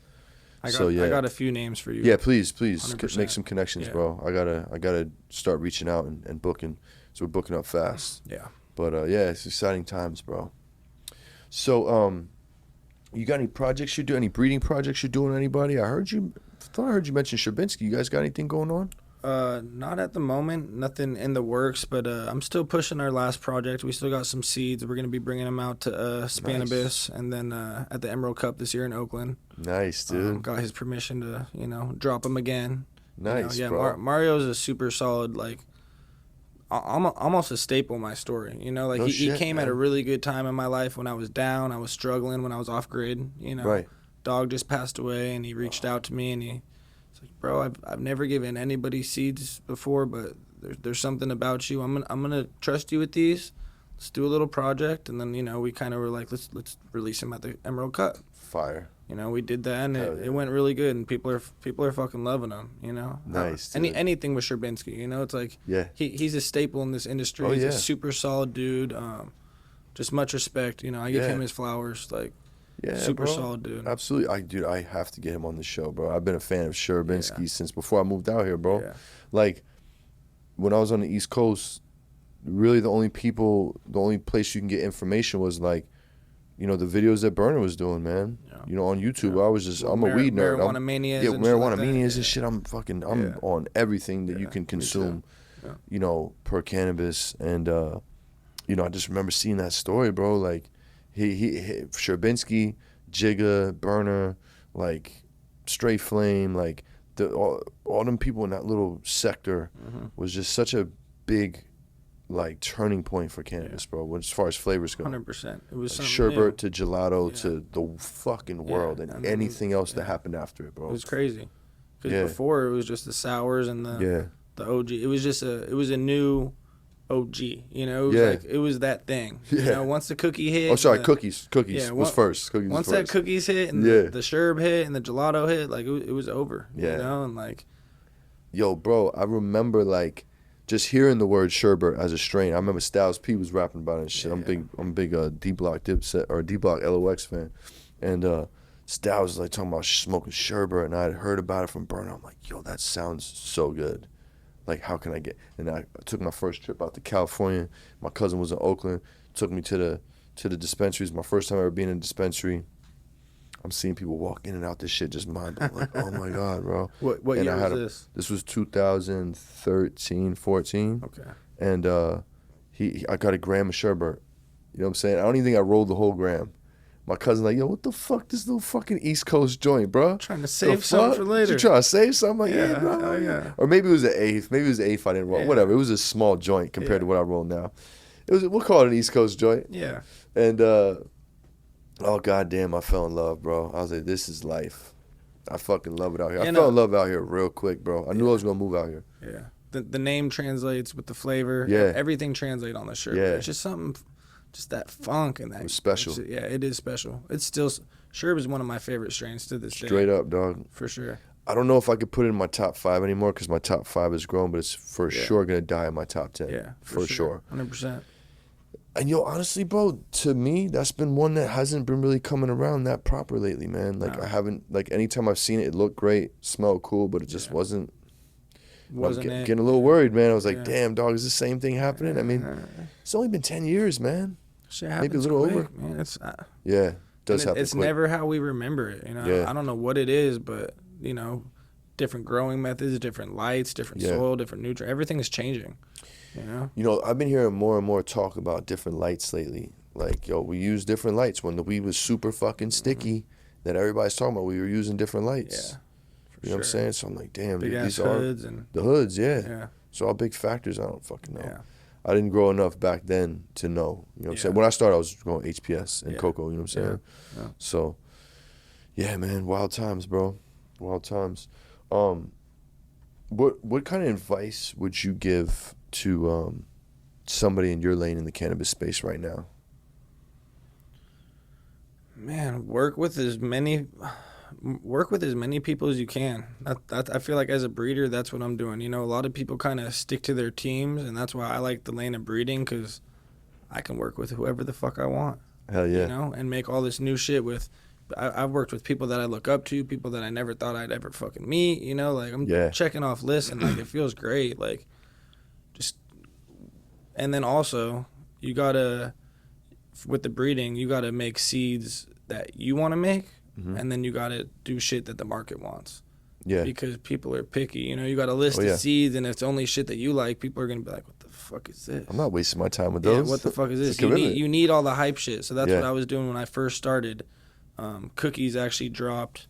I got a few names for you. Yeah, please 100%. make some connections, bro. I gotta start reaching out and booking. So we're booking up fast. Yeah. But yeah, it's exciting times, bro. So you got any projects you do? Any breeding projects you're doing? Anybody? I thought I heard you mention Sherbinski. You guys got anything going on? Not at the moment. Nothing in the works, but I'm still pushing our last project. We still got some seeds. We're gonna be bringing them out to Cannabis, and then at the Emerald Cup this year in Oakland. Nice, dude. Got his permission to drop them again. Nice, yeah, bro. Mario's a super solid, like almost a staple in my story. He came at a really good time in my life when I was down. I was struggling when I was off grid. Right. Dog just passed away, and he reached out to me, and he's like, bro, I've never given anybody seeds before, but there's something about you. I'm gonna trust you with these. Let's do a little project, and then we kind of were like, let's release him at the Emerald Cup. Fire. We did that, and it went really good, and people are fucking loving him. Nice. Anything with Sherbinski, it's like he's a staple in this industry. He's a super solid dude. Just much respect. I give him his flowers. Like. Yeah, super solid dude. Absolutely. I have to get him on the show, bro. I've been a fan of Sherbinski since before I moved out here, bro. Yeah. Like, when I was on the East Coast, really the only place you can get information was like, the videos that Burner was doing, man. Yeah. On YouTube. I was just, I'm a weed nerd. Marijuana manias. Yeah, marijuana manias and shit. I'm on everything that you can consume, per cannabis. And, I just remember seeing that story, bro. Like, he Sherbinski, Jigga, Burner, like Straight Flame, like all them people in that little sector was just such a big, like, turning point for cannabis, bro. As far as flavors go, 100%. It was sherbet to gelato to the fucking world and anything else that happened after it, bro. It was crazy. Because before it was just the sours and the OG. It was just it was a new OG, it was that thing. Once the cookie hit. Oh, sorry, cookies was first. Cookies once was first. That cookies hit and the sherb hit and the gelato hit, like it was over. And like, yo, bro, I remember like just hearing the word sherbet as a strain. I remember Styles P was rapping about it and shit. I'm big D Block Dipset or D Block LOX fan, and Styles was like talking about smoking sherbet, and I had heard about it from Burner. I'm like, yo, that sounds so good. Like, how can I get? And I took my first trip out to California. My cousin was in Oakland. Took me to the dispensaries. My first time ever being in a dispensary. I'm seeing people walk in and out this shit, just mind blowing. Like, oh my god, bro. What year was this? This was 2013, 14. Okay. And I got a gram of sherbet. You know what I'm saying? I don't even think I rolled the whole gram. My cousin's like, yo, what the fuck, this little fucking East Coast joint, bro? Trying to save something for later. You trying to save something? I'm like, yeah, bro. Oh, yeah. Or maybe it was an eighth. Maybe it was an eighth I didn't roll. Whatever. It was a small joint compared to what I roll now. We'll call it an East Coast joint. Yeah. And, oh, goddamn, I fell in love, bro. I was like, this is life. I fucking love it out here. I fell in love out here real quick, bro. I knew I was going to move out here. Yeah. The name translates with the flavor. Yeah. Everything translates on the shirt. Yeah. It's just something... Just that funk and that. It's special. It is special. It's still... Sherb is one of my favorite strains to this day. Straight up, dog. For sure. I don't know if I could put it in my top 5 anymore because my top 5 has grown, but it's for sure going to die in my top 10. Yeah, for sure. 100%. And yo, honestly, bro, to me, that's been one that hasn't been really coming around that proper lately, man. Like, I haven't... Like, anytime I've seen it, it looked great, smelled cool, but it just wasn't... Getting a little worried, man. I was like, damn, dog, is the same thing happening? I mean, it's only been 10 years, man. Shit maybe a little quick, over. Man. Does happen. It's never how we remember it. I don't know what it is, but different growing methods, different lights, different soil, different nutrients. Everything is changing. I've been hearing more and more talk about different lights lately. Like, yo, we use different lights. When the weed was super fucking sticky, that everybody's talking about, we were using different lights. Yeah, you know what I'm saying? So I'm like, damn, big dude, ass these hoods are and the hoods. Yeah. So all big factors. I don't fucking know. Yeah. I didn't grow enough back then to know. You know what I'm saying? When I started, I was growing HPS and cocoa. You know what I'm saying? Yeah. So, yeah, man, wild times, bro. Wild times. What kind of advice would you give to somebody in your lane in the cannabis space right now? Man, work with as many people as you can. That I feel like as a breeder, that's what I'm doing. You know, a lot of people kind of stick to their teams, and that's why I like the lane of breeding, because I can work with whoever the fuck I want. Hell yeah. You know, and make all this new shit with. I've worked with people that I look up to, people that I never thought I'd ever fucking meet. You know, like I'm checking off lists, and like it feels great. Like, just, and then also you gotta, with the breeding, you gotta make seeds that you want to make. And then you got to do shit that the market wants. Yeah. Because people are picky. You know, you got a list of seeds, and if it's only shit that you like, people are going to be like, what the fuck is this? I'm not wasting my time with those. Yeah, what the fuck is this? You need all the hype shit. So that's what I was doing when I first started. Cookies actually dropped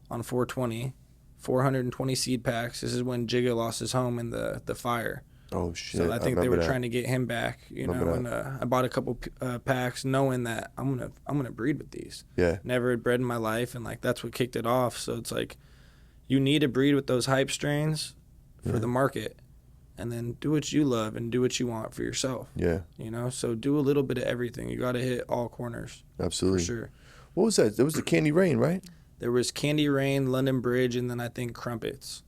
on 420, 420 seed packs. This is when Jigga lost his home in the fire. Oh shit! So I think they were trying to get him back, you know. And I bought a couple packs, knowing that I'm gonna breed with these. Yeah. Never had bred in my life, and like that's what kicked it off. So it's like, you need to breed with those hype strains for the market, and then do what you love and do what you want for yourself. Yeah. You know, so do a little bit of everything. You got to hit all corners. Absolutely. For sure. What was that? There was the Candy Rain, right? There was Candy Rain, London Bridge, and then I think Crumpets.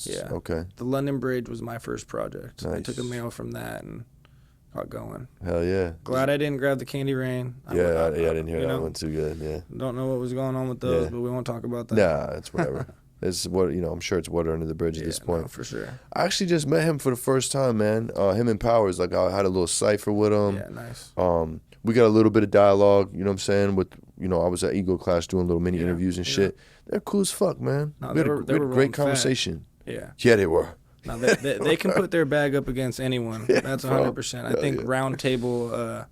Yeah. Okay. The London Bridge was my first project. Nice. I took a mail from that and got going. Hell yeah. Glad I didn't grab the Candy Rain. I didn't hear that one too good. Yeah. Don't know what was going on with those, but we won't talk about that. Nah, it's whatever. It's what, you know, I'm sure it's water under the bridge at this point. No, for sure. I actually just met him for the first time, man. Him and Powers, like I had a little cipher with him. Yeah, nice. We got a little bit of dialogue, you know what I'm saying, with, you know, I was at Ego Class doing little mini interviews and shit. They're cool as fuck, man. No, we had a great conversation. Yeah. Yeah, they were. Now they can put their bag up against anyone. That's 100%. I think Roundtable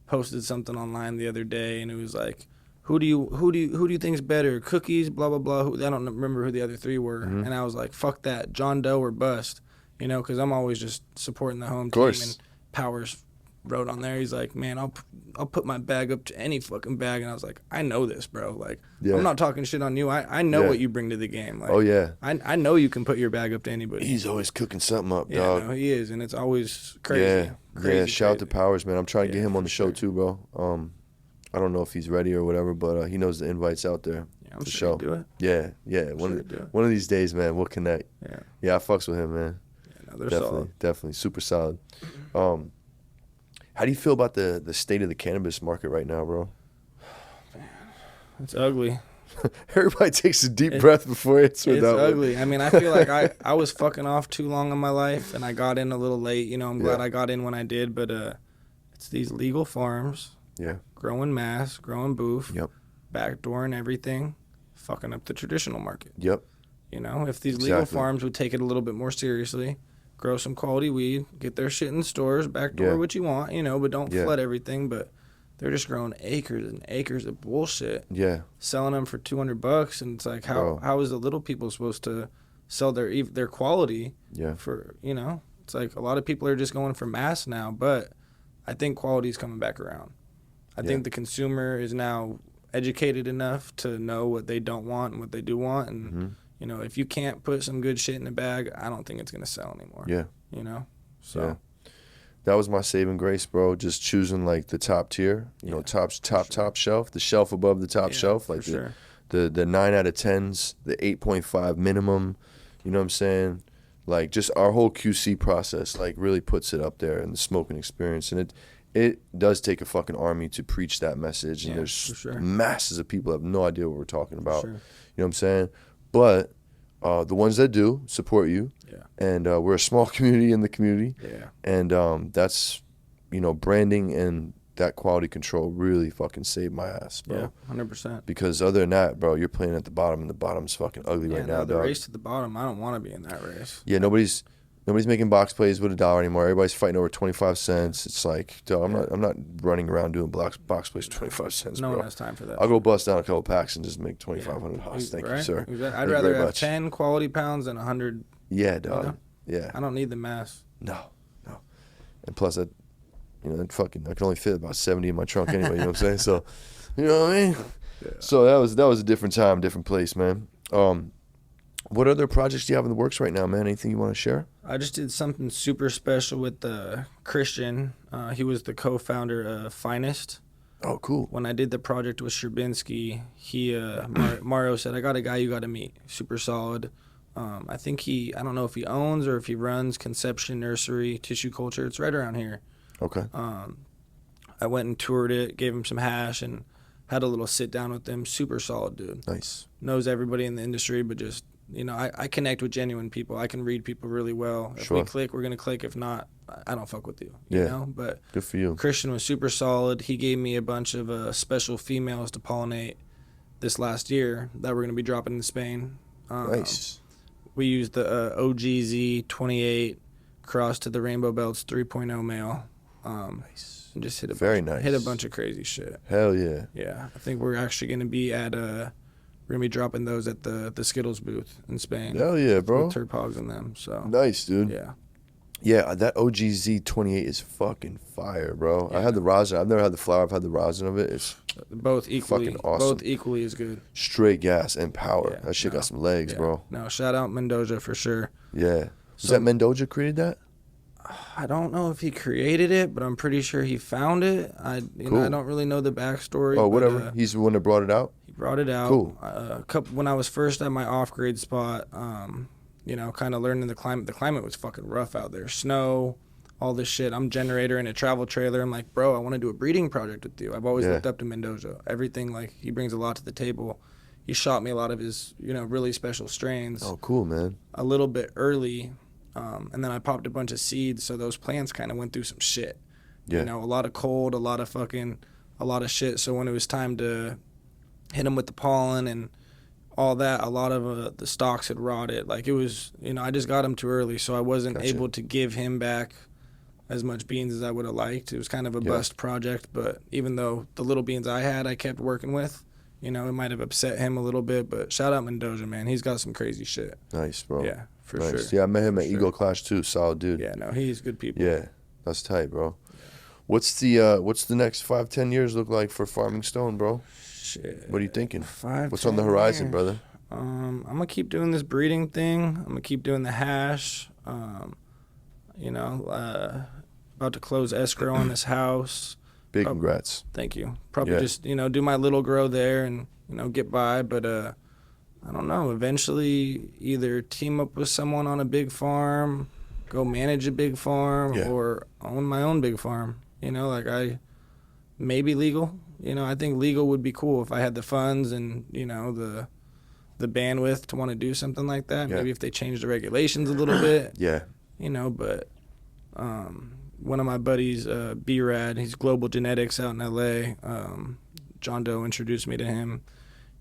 posted something online the other day, and it was like, who do you think's better? Cookies, blah blah blah. I don't remember who the other three were, and I was like, fuck that, John Doe or bust, you know, because I'm always just supporting the home team. And Powers wrote on there, he's like, man, I'll put my bag up to any fucking bag, and I was like, I know this, bro. Like, I'm not talking shit on you. I know what you bring to the game. Like, I know you can put your bag up to anybody. He's always cooking something up, dog. No, he is, and it's always crazy. Crazy. Shout out to Powers, man. I'm trying to get him on the show too, bro. I don't know if he's ready or whatever, but he knows the invite's out there. Yeah, I'm sure he'll do it. Yeah. One of these days, man, we'll connect. Yeah, I fucks with him, man. Yeah, no, they're solid. Definitely, super solid. How do you feel about the state of the cannabis market right now, bro? Man, it's ugly. Everybody takes a deep breath before answering that. It's ugly. I mean, I feel like I was fucking off too long in my life, and I got in a little late. You know, I'm glad I got in when I did, but it's these legal farms. Yeah. Growing mass, growing booth. Yep. Backdooring everything, fucking up the traditional market. Yep. You know, if these legal farms would take it a little bit more seriously, grow some quality weed, get their shit in stores, backdoor what you want, you know, but don't flood everything. But they're just growing acres and acres of bullshit. Yeah. Selling them for $200, and it's like, how is the little people supposed to sell their quality? Yeah. For, you know, it's like a lot of people are just going for mass now, but I think quality is coming back around. I think the consumer is now educated enough to know what they don't want and what they do want. And, you know, if you can't put some good shit in a bag, I don't think it's going to sell anymore. Yeah. You know? So. Yeah. That was my saving grace, bro. Just choosing, like, the top tier, you know, top shelf, the shelf above the top shelf. Like, the 9 out of 10s, the 8.5 minimum, you know what I'm saying? Like, just our whole QC process, like, really puts it up there in the smoking experience. And it does take a fucking army to preach that message, and there's masses of people have no idea what we're talking about. You know what I'm saying? But the ones that do support you, and we're a small community in the community, and that's, you know, branding and that quality control really fucking saved my ass, bro. Yeah, 100%. Because other than that, bro, you're playing at the bottom, and the bottom's fucking ugly right now, the race to the bottom, I don't want to be in that race. Yeah, nobody's making box plays with $1 anymore. Everybody's fighting over 25 cents. It's like, dog, I'm not running around doing box plays 25 cents, No bro. one has time for that. I'll go bust down a couple packs and just make $2,500. Thank you, sir. I'd rather have 10 quality pounds than 100. Yeah, dog. You know? Yeah. I don't need the mass. No. And plus, that I can only fit about 70 in my trunk anyway. You know what I'm saying? So, you know what I mean? Yeah. So that was a different time, different place, man. What other projects do you have in the works right now, man? Anything you want to share? I just did something super special with Christian. He was the co-founder of Finest. Oh, cool. When I did the project with Sherbinsky, Mario said, I got a guy you got to meet. Super solid. I think I don't know if he owns or if he runs Conception Nursery Tissue Culture. It's right around here. Okay. I went and toured it, gave him some hash, and had a little sit down with him. Super solid dude. Nice. Knows everybody in the industry, but just, I connect with genuine people. I can read people really well. If we click, we're going to click. If not, I don't fuck with you. You know? But good for you. Christian was super solid. He gave me a bunch of special females to pollinate this last year that we're going to be dropping in Spain. Nice. We used the OGZ 28 cross to the Rainbow Belts 3.0 male. Nice. And just hit nice. Hit a bunch of crazy shit. Hell yeah. Yeah. I think we're actually going to be we're going to be dropping those at the Skittles booth in Spain. Hell yeah, bro. With Turp Hogs in them. So nice, dude. Yeah. Yeah, that OGZ 28 is fucking fire, bro. Yeah. I had the rosin. I've never had the flower. I've had the rosin of it. It's both equally fucking awesome. Both equally as good. Straight gas and power. Yeah, That shit got some legs, bro. No, shout out Mendoza for sure. Yeah. Was that Mendoza created that? I don't know if he created it, but I'm pretty sure he found it. I don't really know the backstory. Oh, whatever. He's the one that brought it out? He brought it out. Cool. When I was first at my off-grade spot, kind of learning the climate. The climate was fucking rough out there. Snow, all this shit. I'm generator in a travel trailer. I'm like, bro, I want to do a breeding project with you. I've always looked up to Mendoza. Everything, like, he brings a lot to the table. He shot me a lot of his, really special strains. Oh, cool, man. A little bit early. And then I popped a bunch of seeds, so those plants kind of went through some shit. Yeah. A lot of cold, a lot of shit. So when it was time to hit them with the pollen and all that, a lot of the stalks had rotted. Like, it was, I just got him too early, so I wasn't able to give him back as much beans as I would have liked. It was kind of a bust project, but even though the little beans I had, I kept working with, it might have upset him a little bit, but shout out Mendoza, man. He's got some crazy shit. Nice, bro. Yeah. For nice. sure. Yeah, I met him at Ego Clash too. Solid dude. Yeah, no, he's good people. Yeah, that's tight, bro. Yeah. What's the next 5-10 years look like for Farmingstoned, bro? Shit. What are you thinking? 5, What's on the horizon, years. brother? I'm gonna keep doing this breeding thing. I'm gonna keep doing the hash. About to close escrow on this house. Big congrats. Thank you. Probably just do my little grow there and get by, but I don't know, eventually either team up with someone on a big farm, go manage a big farm, or own my own big farm. Maybe legal. I think legal would be cool if I had the funds and, the bandwidth to want to do something like that. Yeah. Maybe if they change the regulations a little bit. Yeah. But one of my buddies, B-Rad, he's Global Genetics out in L.A., John Doe introduced me to him.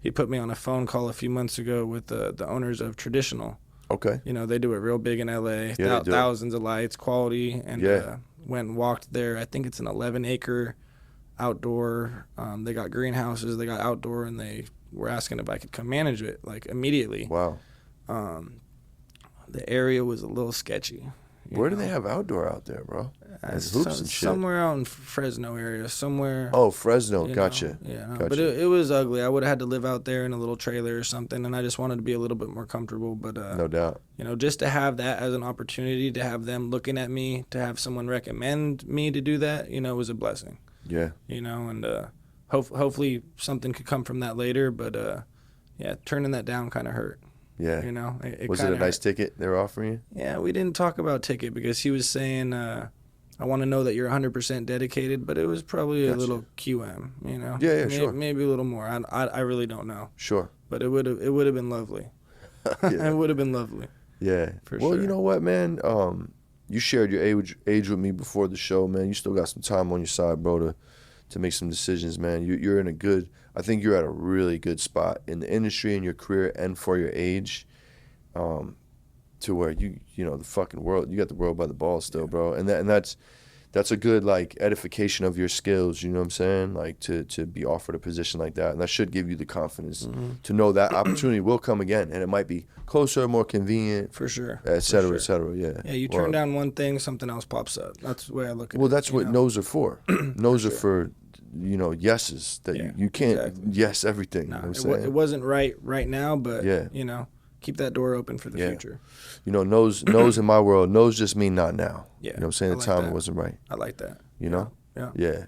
He put me on a phone call a few months ago with the owners of Traditional. Okay. They do it real big in L.A. Yeah, thousands of lights, quality, and went and walked there. I think it's an 11-acre outdoor. They got greenhouses, they got outdoor, and they were asking if I could come manage it, like, immediately. Wow. The area was a little sketchy. Where do they have outdoor out there, bro? Hoops and shit. Somewhere out in Fresno area, somewhere. Oh, Fresno, gotcha. But it was ugly. I would have had to live out there in a little trailer or something, and I just wanted to be a little bit more comfortable. But no doubt. Just to have that as an opportunity, to have them looking at me, to have someone recommend me to do that, was a blessing. Yeah. And hopefully something could come from that later. But turning that down kind of hurt. Yeah. Was it a nice ticket they were offering you? Yeah, we didn't talk about ticket because he was saying, I want to know that you're 100% dedicated, but it was probably a little QM, Yeah, sure. Maybe a little more. I really don't know. Sure. But it would have been lovely. It would have been lovely. Yeah. Well, you know what, man? You shared your age with me before the show, man. You still got some time on your side, bro, to make some decisions, man. You're in a good, I think you're at a really good spot in the industry, in your career, and for your age, to where the fucking world, you got the world by the balls still, bro. And that's that's a good like edification of your skills, you know what I'm saying? Like to be offered a position like that. And that should give you the confidence to know that opportunity will come again, and it might be closer, more convenient, For sure. et cetera, et cetera. Yeah. Yeah, you turn down one thing, something else pops up. That's the way I look at it. Well, that's what know? no's are for. No's are for, you know, yeses. That you can't yes everything. No, you know what I'm saying? It wasn't right now, but Yeah. you know, keep that door open for the future. You know, no's in my world, no's just mean not now. Yeah. You know what I'm saying? I The like timing that. wasn't right. I like that. You know? Yeah. Yeah.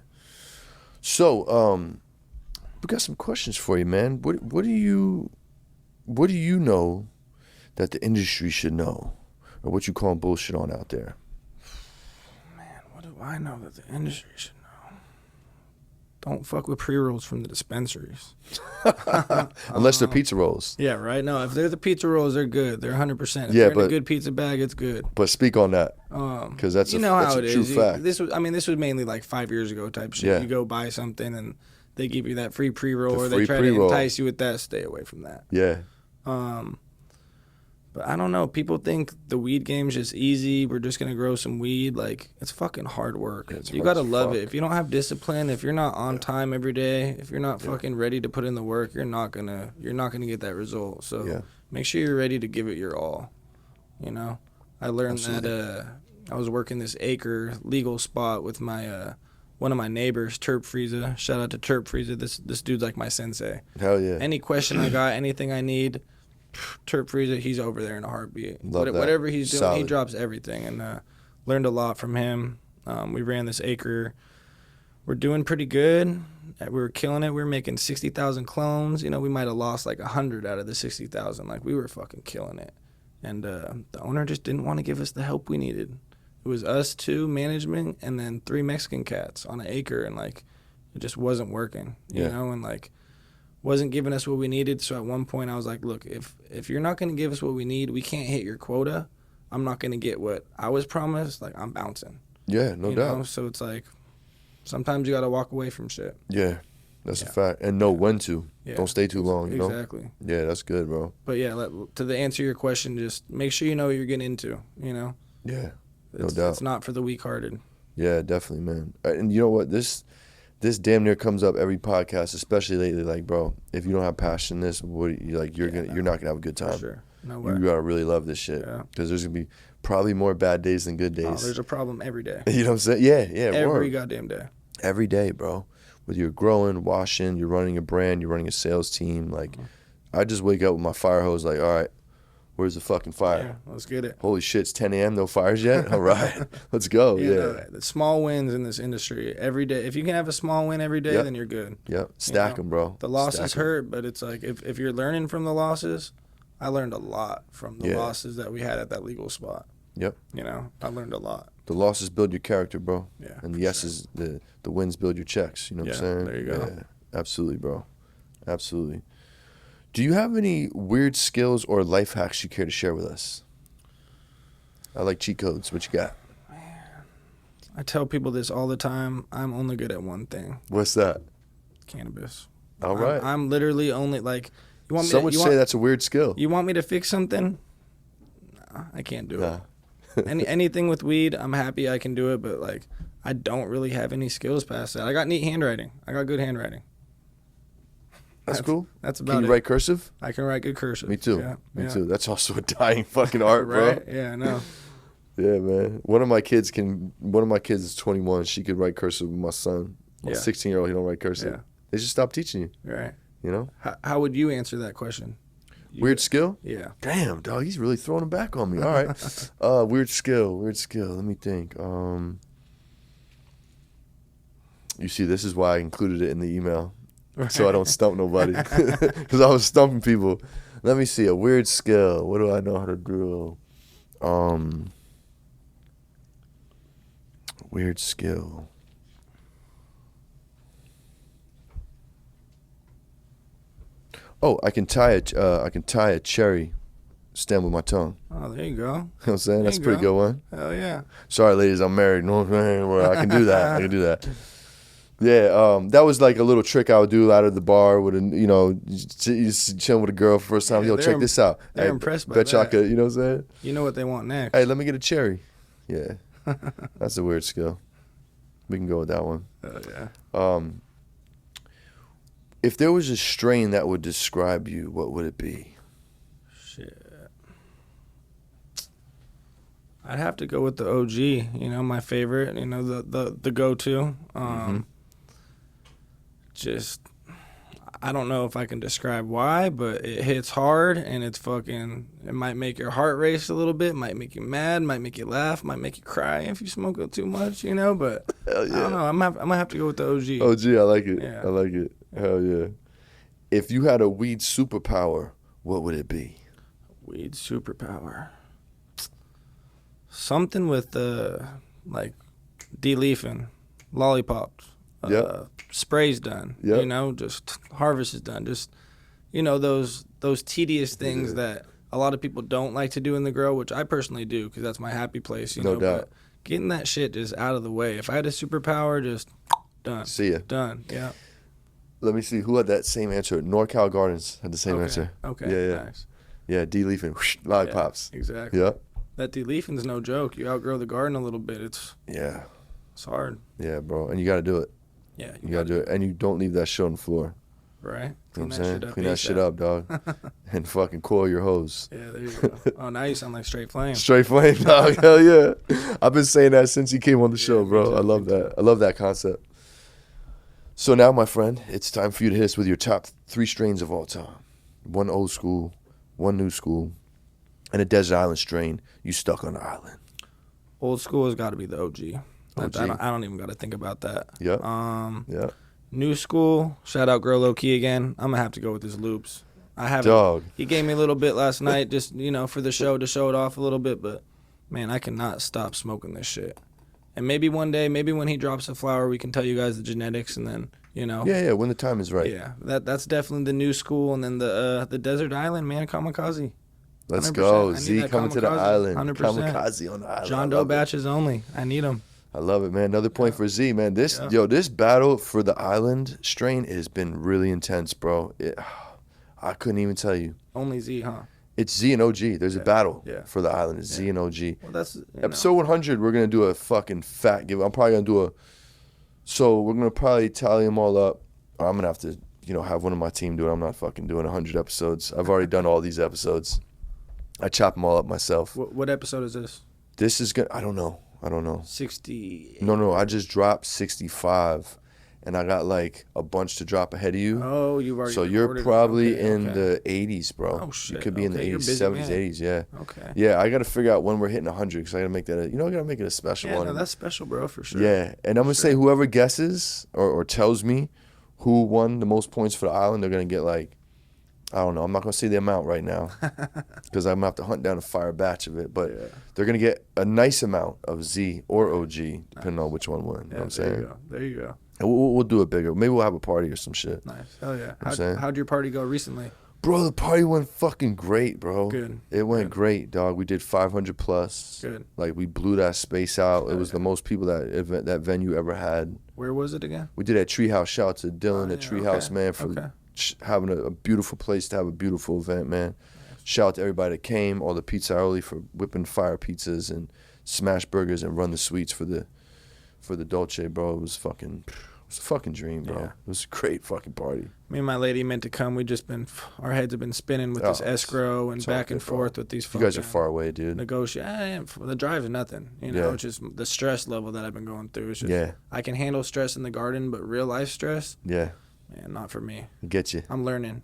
So, we got some questions for you, man. What do you know that the industry should know? Or what you call bullshit on out there? Man, what do I know that the industry should know? Don't fuck with pre-rolls from the dispensaries. Unless they're pizza rolls. Yeah, right? No, if they're the pizza rolls, they're good. They're 100%. If Yeah, they're in but- a good pizza bag, it's good. But speak on that. Because that's You know that's how a it true is. fact. This was mainly like 5 years ago type shit. Yeah. You go buy something and they give you that free pre-roll, The or they free try pre-roll. to entice you with that. Stay away from that. Yeah. But I don't know. People think the weed game's just easy. We're just gonna grow some weed. Like, it's fucking hard work. It's You hard gotta as love fuck. it. If you don't have discipline, if you're not on time every day, if you're not fucking ready to put in the work, you're not gonna get that result. So Yeah. make sure you're ready to give it your all. You know, I learned that I was working this acre legal spot with my one of my neighbors, Terp Frieza. Shout out to Terp Frieza. This dude's like my sensei. Hell yeah. Any question I got, anything I need, Terp Frieza, he's over there in a heartbeat. Love that. Whatever he's doing, he Solid. drops everything. And learned a lot from him. We ran this acre. We're doing pretty good. We were killing it. We were making 60,000 clones. You know, we might have lost like 100 out of the 60,000. Like, we were fucking killing it. And the owner just didn't want to give us the help we needed. It was us two, management, and then 3 Mexican cats on an acre. And, like, it just wasn't working, you know? And, like, wasn't giving us what we needed. So at one point I was like, look, if you're not going to give us what we need, we can't hit your quota. I'm not going to get what I was promised. Like, I'm bouncing. Yeah, no you doubt. know? So it's like, sometimes you got to walk away from shit. Yeah, that's a fact. And know when to. Yeah. Don't stay too long, you know? Exactly. Yeah, that's good, bro. But yeah, to answer your question, just make sure you know what you're getting into, you know? Yeah, It's, no doubt. It's not for the weak-hearted. Yeah, definitely, man. And you know what? This damn near comes up every podcast, especially lately. Like, bro, if you don't have passion in this, you're not gonna have a good time. For sure. No way. You gotta really love this shit. Yeah. Because there's gonna be probably more bad days than good Oh, days. there's a problem every day. You know what I'm saying? Yeah, Every word. goddamn day. Every day, bro. Whether you're growing, washing, you're running a brand, you're running a sales team. Like, I just wake up with my fire hose. Like, all right, where's the fucking fire? Yeah, let's get it. Holy shit, it's 10 a.m. No fires yet. All right, let's go. Yeah, Yeah. no, the small wins in this industry every day. If you can have a small win every day, Yep. then you're good. Yep. Stack them, bro. The losses Stack 'em. hurt, but it's like if you're learning from the losses, I learned a lot from the Yeah. losses that we had at that legal spot. Yep. You know, I learned a lot. The losses build your character, bro. Yeah, And the for yeses, the wins build your checks. You know what I'm Yeah, saying? there you go. Yeah, absolutely, bro. Absolutely. Do you have any weird skills or life hacks you care to share with us? I like cheat codes. What you got? I tell people this all the time. I'm only good at one thing: What's that? cannabis. All right. I'm literally only like. You want me? Some would say that's a weird skill. You want me to fix something? Nah, I can't do Nah. it. Anything with weed, I'm happy I can do it, but like I don't really have any skills past that. I got neat handwriting. I got good handwriting. That's cool. That's about Can you it. write cursive? I can write good cursive. Me too. Yeah, Me yeah. too. That's also a dying fucking art, bro. Right? Yeah, no. Yeah, man. One of my kids is 21. She could write cursive with my son. My Yeah. 16-year-old, he don't write cursive. Yeah. They just stopped teaching you, Right. you know? How would you answer that question? Weird skill? Yeah. Damn, dog, he's really throwing them back on me. All right. Weird skill. Let me think. You see, this is why I included it in the email. So I don't stump nobody. Because I was stumping people. Let me see, a weird skill. What do I know how to do? Weird skill. Oh, I can tie a cherry stem with my tongue. Oh, there you go. You know what I'm saying? There That's a you pretty go. good one. Hell yeah. Sorry, ladies, I'm married. No, I can do that. I can do that. Yeah, that was like a little trick I would do out of the bar with chilling with a girl for the first time. Yeah, Yo, they're check this out. they're Hey, impressed by bet y'all that. could, you know what I'm saying? You know what they want next. Hey, let me get a cherry. Yeah, that's a weird skill. We can go with that one. Yeah. If there was a strain that would describe you, what would it be? Shit. I'd have to go with the OG, you know, my favorite, you know, the go-to. Just, I don't know if I can describe why, but it hits hard and it's fucking, it might make your heart race a little bit, might make you mad, might make you laugh, might make you cry if you smoke it too much, you know, but Hell yeah. I don't know. I'm gonna have to go with the OG. OG, I like it. Yeah. I like it. Hell yeah. If you had a weed superpower, what would it be? Weed superpower. Something with like de-leafing, lollipops, sprays done. Yep. You know, just harvest is done. Just, you know, those tedious things that a lot of people don't like to do in the grow, which I personally do because that's my happy place. You know, doubt. But getting that shit just out of the way. If I had a superpower, just done. See ya. Done. Yeah. Let me see. Who had that same answer? NorCal Gardens had the same answer. Okay. Yeah. Nice. Yeah, de-leafing, lollipops. Yeah, exactly. Yep. That de-leafing's no joke. You outgrow the garden a little bit. It's hard. Yeah, bro. And you got to do it. Yeah. You got to do it. And you don't leave that shit on the floor. Right. You know what I'm saying? Clean that shit ASAP. up, dog. And fucking coil your hose. Yeah, there you go. Oh, now you sound like Straight Flame. Straight flame, dog. Hell yeah. I've been saying that since he came on the show, me bro. too, I love me that. I love that concept. So now, my friend, it's time for you to hit us with your top 3 strains of all time. One old school, one new school, and a desert island strain you stuck on the island. Old school has got to be the OG. OG. I don't even got to think about that. Yep. Yep. New school, shout out Grow Low Key again. I'm going to have to go with his loops. I haven't. Dog. He gave me a little bit last night just, you know, for the show, to show it off a little bit. But, man, I cannot stop smoking this shit. And maybe one day, maybe when he drops a flower, we can tell you guys the genetics and then, you know. Yeah, when the time is right. Yeah, that's definitely the new school. And then the desert island, man, kamikaze. Let's 100%. go. I need Z that coming to the kamikaze, island. 100%. Kamikaze on the island. John I Doe love it. batches only. I need them. I love it, man. Another point for Z, man. This battle for the island strain has been really intense, bro. I couldn't even tell you. Only Z, huh? It's Z and OG. There's a battle for the island. It's Z and OG. Well, that's Episode 100, we're going to do a fucking fat give. I'm probably going to do so we're going to probably tally them all up. Or I'm going to have to, you know, have one of my team do it. I'm not fucking doing 100 episodes. I've already done all these episodes. I chop them all up myself. What episode is this? This is good. I don't know. 60. No. I just dropped 65, and I got like a bunch to drop ahead of you. Oh, you've already. So you're recorded it. probably Okay, in okay. the 80s, bro. Oh shit. You could be in the Okay, you're 80s, busy, 70s, man. 80s. Yeah. Okay. Yeah, I got to figure out when we're hitting 100 because I got to make that. I got to make it a special Yeah, one. no, that's special, bro, for sure. Yeah, and I'm gonna say whoever guesses or tells me who won the most points for the island, they're gonna get like, I don't know. I'm not gonna say the amount right now because I'm gonna have to hunt down a fire batch of it. But they're gonna get a nice amount of Z or OG, depending on which one won. You know what I'm saying? There you go. And we'll do it bigger. Maybe we'll have a party or some shit. Nice. Hell yeah. I'm saying? How'd your party go recently? Bro, the party went fucking great, bro. Good. It went great, dog. We did 500 plus. Good. Like we blew that space out. It was the most people that venue ever had. Where was it again? We did at Treehouse. Shout out to Dylan at Treehouse, okay. man, for having a beautiful place to have a beautiful event, man. Shout out to everybody that came, all the pizzaioli for whipping fire pizzas and smash burgers and run the sweets for the Dolce, bro. It was a fucking dream, bro. Yeah. It was a great fucking party. Me and my lady meant to come. We just our heads have been spinning with this escrow and back and forth with these. You guys are far away, dude. The drive is nothing. You know, it's just the stress level that I've been going through. It's just, I can handle stress in the garden, but real life stress, man, not for me. Get you. I'm learning.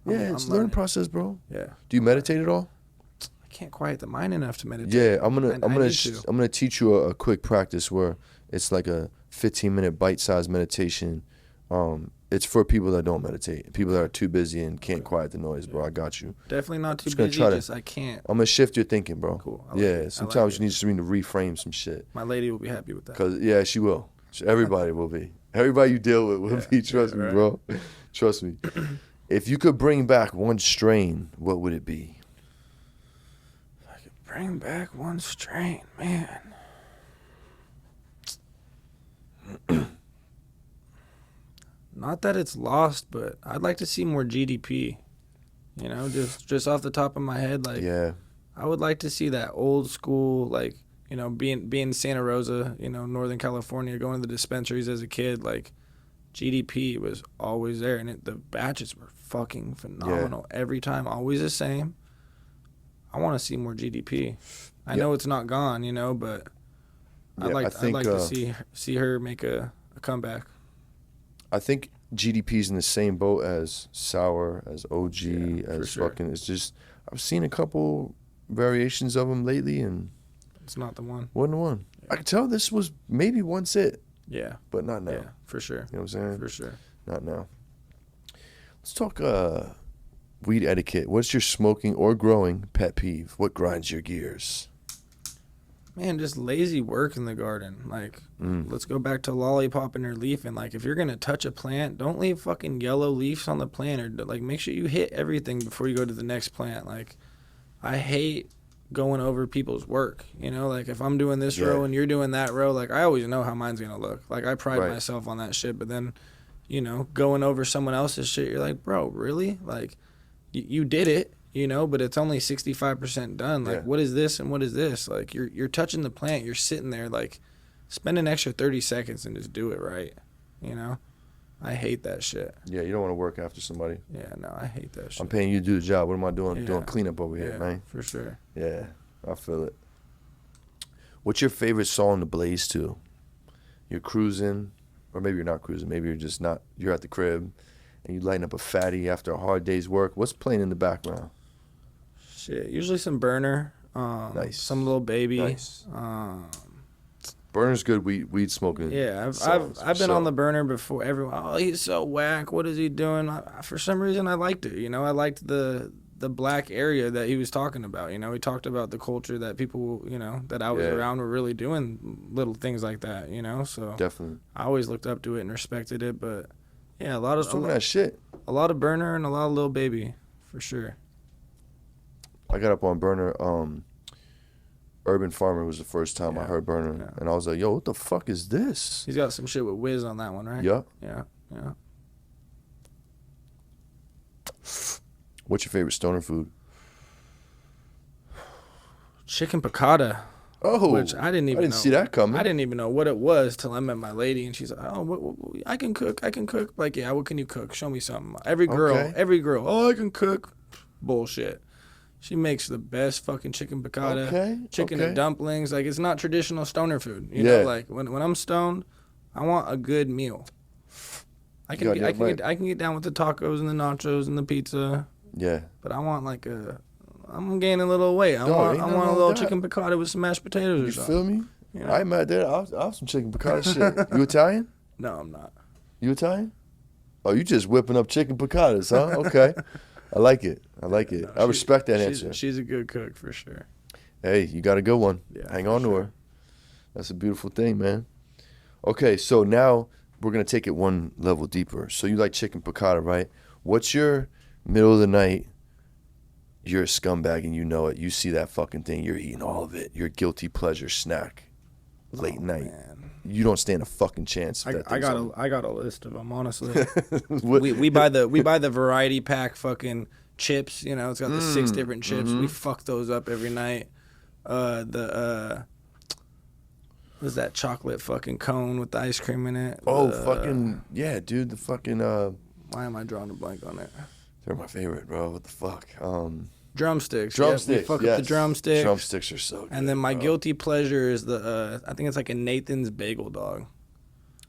It's a learning process, bro. Yeah. Do you meditate at all? I can't quiet the mind enough to meditate. Yeah, I'm gonna teach you a quick practice where it's like a 15-minute bite-sized meditation. It's for people that don't meditate, people that are too busy and can't quiet the noise, bro. I got you. Definitely not too busy. I can't. I'm gonna shift your thinking, bro. Cool. Sometimes you need to reframe some shit. My lady will be happy with that. Cause she will. Everybody will be. Everybody you deal with will be. Trust me, bro. Trust me. If you could bring back one strain, what would it be? If I could bring back one strain, man. Not that it's lost, but I'd like to see more GDP. You know, just off the top of my head, like I would like to see that old school, like you know, being in Santa Rosa, you know, Northern California, going to the dispensaries as a kid, like GDP was always there, and the batches were fucking phenomenal every time, always the same. I want to see more GDP. I know it's not gone, you know, but I'd like to see her make a comeback. I think GDP's in the same boat as Sour, as OG, as fucking. It's just I've seen a couple variations of them lately, and it's not the one. Wasn't the one. Yeah. I could tell this was maybe once it. Yeah. But not now. Yeah, for sure. You know what I'm saying? For sure. Not now. Let's talk weed etiquette. What's your smoking or growing pet peeve? What grinds your gears? Man, just lazy work in the garden. Like, let's go back to lollipopping or leafing. Like, if you're going to touch a plant, don't leave fucking yellow leaves on the plant. Or, like, make sure you hit everything before you go to the next plant. Like, I hate going over people's work, you know, like if I'm doing this row and you're doing that row, like I always know how mine's gonna look. Like I pride myself on that shit, but then, you know, going over someone else's shit, you're like, bro, really? Like you did it, you know, but it's only 65% done. Like what is this and what is this? Like you're touching the plant, you're sitting there, like spend an extra 30 seconds and just do it right, you know. I hate that shit. Yeah, you don't want to work after somebody. Yeah, no, I hate that shit. I'm paying you to do the job. What am I doing? Doing cleanup over here, man. For sure. Yeah, I feel it. What's your favorite song to blaze to? You're cruising, or maybe you're not cruising. Maybe you're just not. You're at the crib, and you lighten up a fatty after a hard day's work. What's playing in the background? Shit, usually some Burner. Nice. Some Little Baby. Nice. Burner's good weed smoking. Yeah, I've been on the Burner before. Everyone, oh, he's so whack. What is he doing? For some reason, I liked it. You know, I liked the black area that he was talking about. You know, he talked about the culture that people, you know, that I was around were really doing little things like that. You know, so definitely, I always looked up to it and respected it. But yeah, a lot of that shit. A lot of Burner and a lot of Lil Baby, for sure. I got up on Burner. Urban Farmer was the first time I heard Burner, and I was like, yo, what the fuck is this? He's got some shit with Wiz on that one, right? Yep. Yeah. What's your favorite stoner food? Chicken piccata. Oh, which I didn't know. See that coming. I didn't even know what it was till I met my lady, and she's like, "Oh, I can cook. Like, yeah, what can you cook? Show me something." Every girl, oh, I can cook. Bullshit. She makes the best fucking chicken piccata, chicken and dumplings. Like, it's not traditional stoner food. You know, like when I'm stoned, I want a good meal. I can get down with the tacos and the nachos and the pizza. Yeah. But I want like I'm gaining a little weight. I want a little chicken piccata with some mashed potatoes or something. You feel me? You know? I ain't mad there. I'll have some chicken piccata shit. You Italian? No, I'm not. You Italian? Oh, you just whipping up chicken piccatas, huh? Okay. I like it. No, I respect that answer. She's a good cook for sure. Hey, you got a good one. Yeah, hang on to her. That's a beautiful thing, man. Okay, so now we're going to take it one level deeper. So you like chicken piccata, right? What's your middle of the night, you're a scumbag and you know it. You see that fucking thing, you're eating all of it. Your guilty pleasure snack, late night. Man. You don't stand a fucking chance. I got a list of them, honestly. we buy the variety pack fucking chips. You know, it's got the 6 different chips. We fuck those up every night. What's that chocolate fucking cone with the ice cream in it? Oh, fucking yeah, dude. The fucking why am I drawing a blank on it? They're my favorite, bro. What the fuck? Drumsticks. Drumsticks. We fuck up the drumsticks. Drumsticks are so good. And then my guilty pleasure is the I think it's like a Nathan's bagel dog.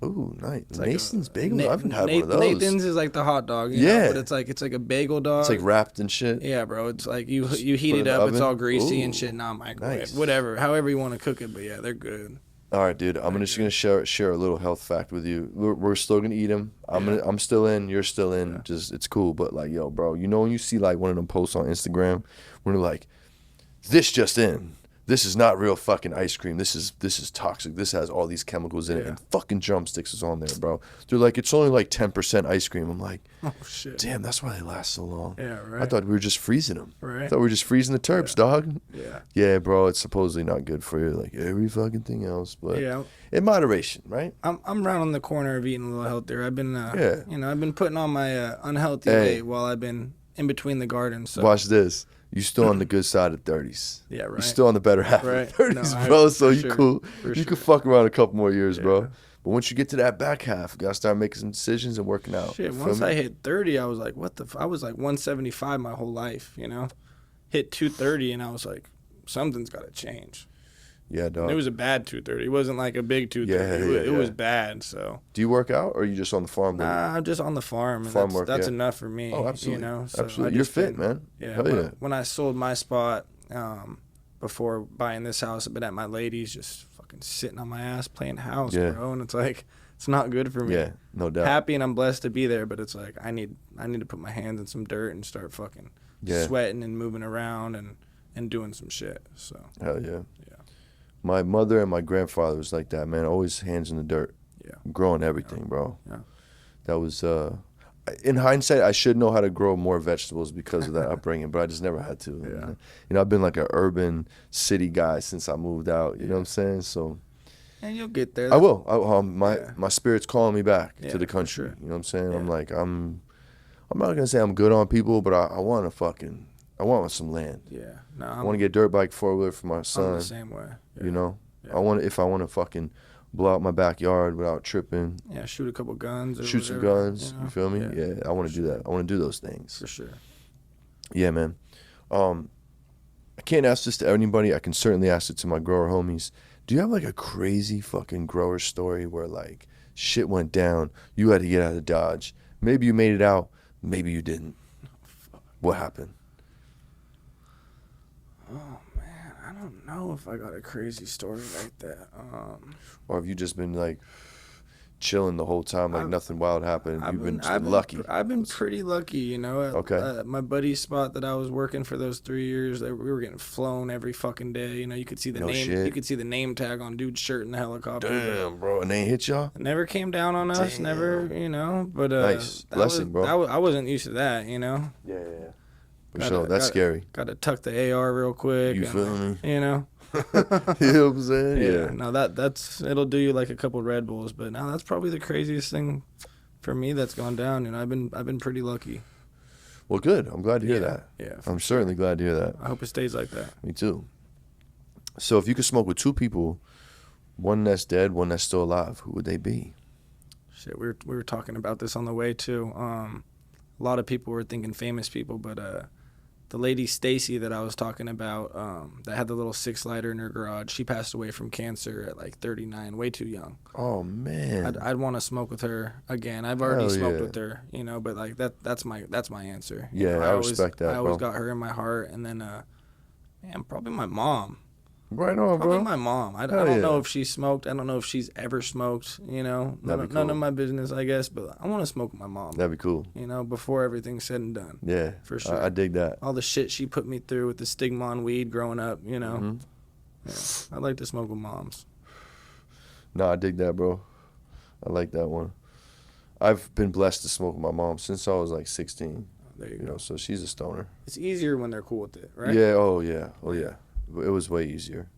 Ooh, nice. Nathan's bagel dog? I haven't had one of those. Nathan's is like the hot dog. You know, but it's like a bagel dog. It's like wrapped and shit. Yeah, bro. It's like you heat it up. It's all greasy and shit. Nah, microwave. Nice. Whatever. However you want to cook it. But yeah, they're good. All right, dude. I'm just gonna share a little health fact with you. We're still gonna eat them. I'm still in. You're still in. Yeah. Just it's cool. But like, yo, bro, you know when you see like one of them posts on Instagram when they're like, this just in. This is not real fucking ice cream. This is toxic. This has all these chemicals in it. And fucking drumsticks is on there, bro. They're like, it's only like 10% ice cream. I'm like, oh shit. Damn, that's why they last so long. Yeah, right. I thought we were just freezing them. Right. I thought we were just freezing the terps, dog. Yeah. Yeah, bro. It's supposedly not good for you, like every fucking thing else. But in moderation, right? I'm rounding the corner of eating a little healthier. I've been, you know, I've been putting on my unhealthy weight while I've been in between the gardens. So. Watch this. You still on the good side of 30s. Yeah, right. You still on the better half Right. of 30s, No, bro. So for you sure. cool. For You sure. could fuck around a couple more years, Yeah. bro. But once you get to that back half, you gotta start making some decisions and working out. Shit, You once feel I me? hit 30, I was like, what the I was like 175 my whole life, you know? Hit 230, and I was like, something's got to change. Yeah, And dog. it was a bad 230. It wasn't like a big 230. Yeah, It was bad, so. Do you work out or are you just on the farm? Nah, I'm just on the farm, and Farm work, that's yeah. enough for me. Oh, absolutely. You know? So Absolutely. I You're just fit, been- man. Yeah. Hell when, yeah. when I sold my spot before buying this house, I've been at my lady's just fucking sitting on my ass playing house, Yeah. bro. And it's like, it's not good for me. Yeah, no doubt. Happy and I'm blessed to be there, but it's like I need to put my hands in some dirt and start fucking Yeah. sweating and moving around and doing some shit. So Hell yeah. Yeah. My mother and my grandfather was like that, man. Always hands in the dirt. Yeah. Growing everything, bro. Yeah. That was, in hindsight, I should know how to grow more vegetables because of that upbringing, but I just never had to. Yeah. You know, I've been like an urban city guy since I moved out. You know what I'm saying? So and you'll get there. I will. My spirit's calling me back Yeah, to the for country. sure. You know what I'm saying? I'm Yeah. like, I'm not gonna say I'm good on people, but I want some land. Yeah. No, I I'm, want to get dirt bike 4-wheeler for my I'm son. the same way. Yeah. You know, Yeah. if I want to fucking blow out my backyard without tripping, Yeah, shoot a couple guns. Or shoot some whatever, guns. you know? You feel me? Yeah. Yeah, I want to do that. I want to do those things. For sure. Yeah, man. I can't ask this to anybody. I can certainly ask it to my grower homies. Do you have like a crazy fucking grower story where like shit went down, you had to get out of Dodge? Maybe you made it out, maybe you didn't. What happened? Oh man, I don't know if I got a crazy story like that. Or have you just been like chilling the whole time, like nothing wild happened? You've been lucky. I've been pretty lucky, you know. Okay. My buddy's spot that I was working for those 3 years, we were getting flown every fucking day. You know, you could see the No name. shit. You could see the name tag on dude's shirt in the helicopter. Damn, bro. And they ain't hit y'all? It never came down on us. Damn. Never, you know. But Nice. Blessing, bro. I wasn't used to that, you know. Yeah. For sure. That's scary. Got to tuck the AR real quick. You and, feel me? You know. You know what I'm saying? Yeah. No, that's it'll do you like a couple Red Bulls, but now that's probably the craziest thing for me that's gone down, and I've been pretty lucky. Well, good. I'm glad to hear that. Yeah. I'm certainly glad to hear that. I hope it stays like that. Me too. So if you could smoke with two people, one that's dead, one that's still alive, who would they be? Shit, we were talking about this on the way too. A lot of people were thinking famous people, but the lady Stacy that I was talking about, that had the little 6-lighter in her garage, she passed away from cancer at like 39, way too young. Oh man. I'd want to smoke with her again. I've already Hell smoked yeah. with her, you know, but like that's my answer. You Yeah, know, I respect that, I always bro. got her in my heart, and then man, probably my mom. Right on, Probably bro. my mom. I Hell don't know yeah. if she smoked. I don't know if she's ever smoked. You know, That'd be none cool. of my business, I guess. But I want to smoke with my mom. That'd be cool. You know, before everything's said and done. Yeah, For sure. I dig that. All the shit she put me through with the stigma on weed growing up. You know, Mhm. yeah, I'd like to smoke with moms. No, I dig that, bro. I like that one. I've been blessed to smoke with my mom since I was like 16. There you You go. know, so she's a stoner. It's easier when they're cool with it, right? Yeah. Oh yeah. It was way easier.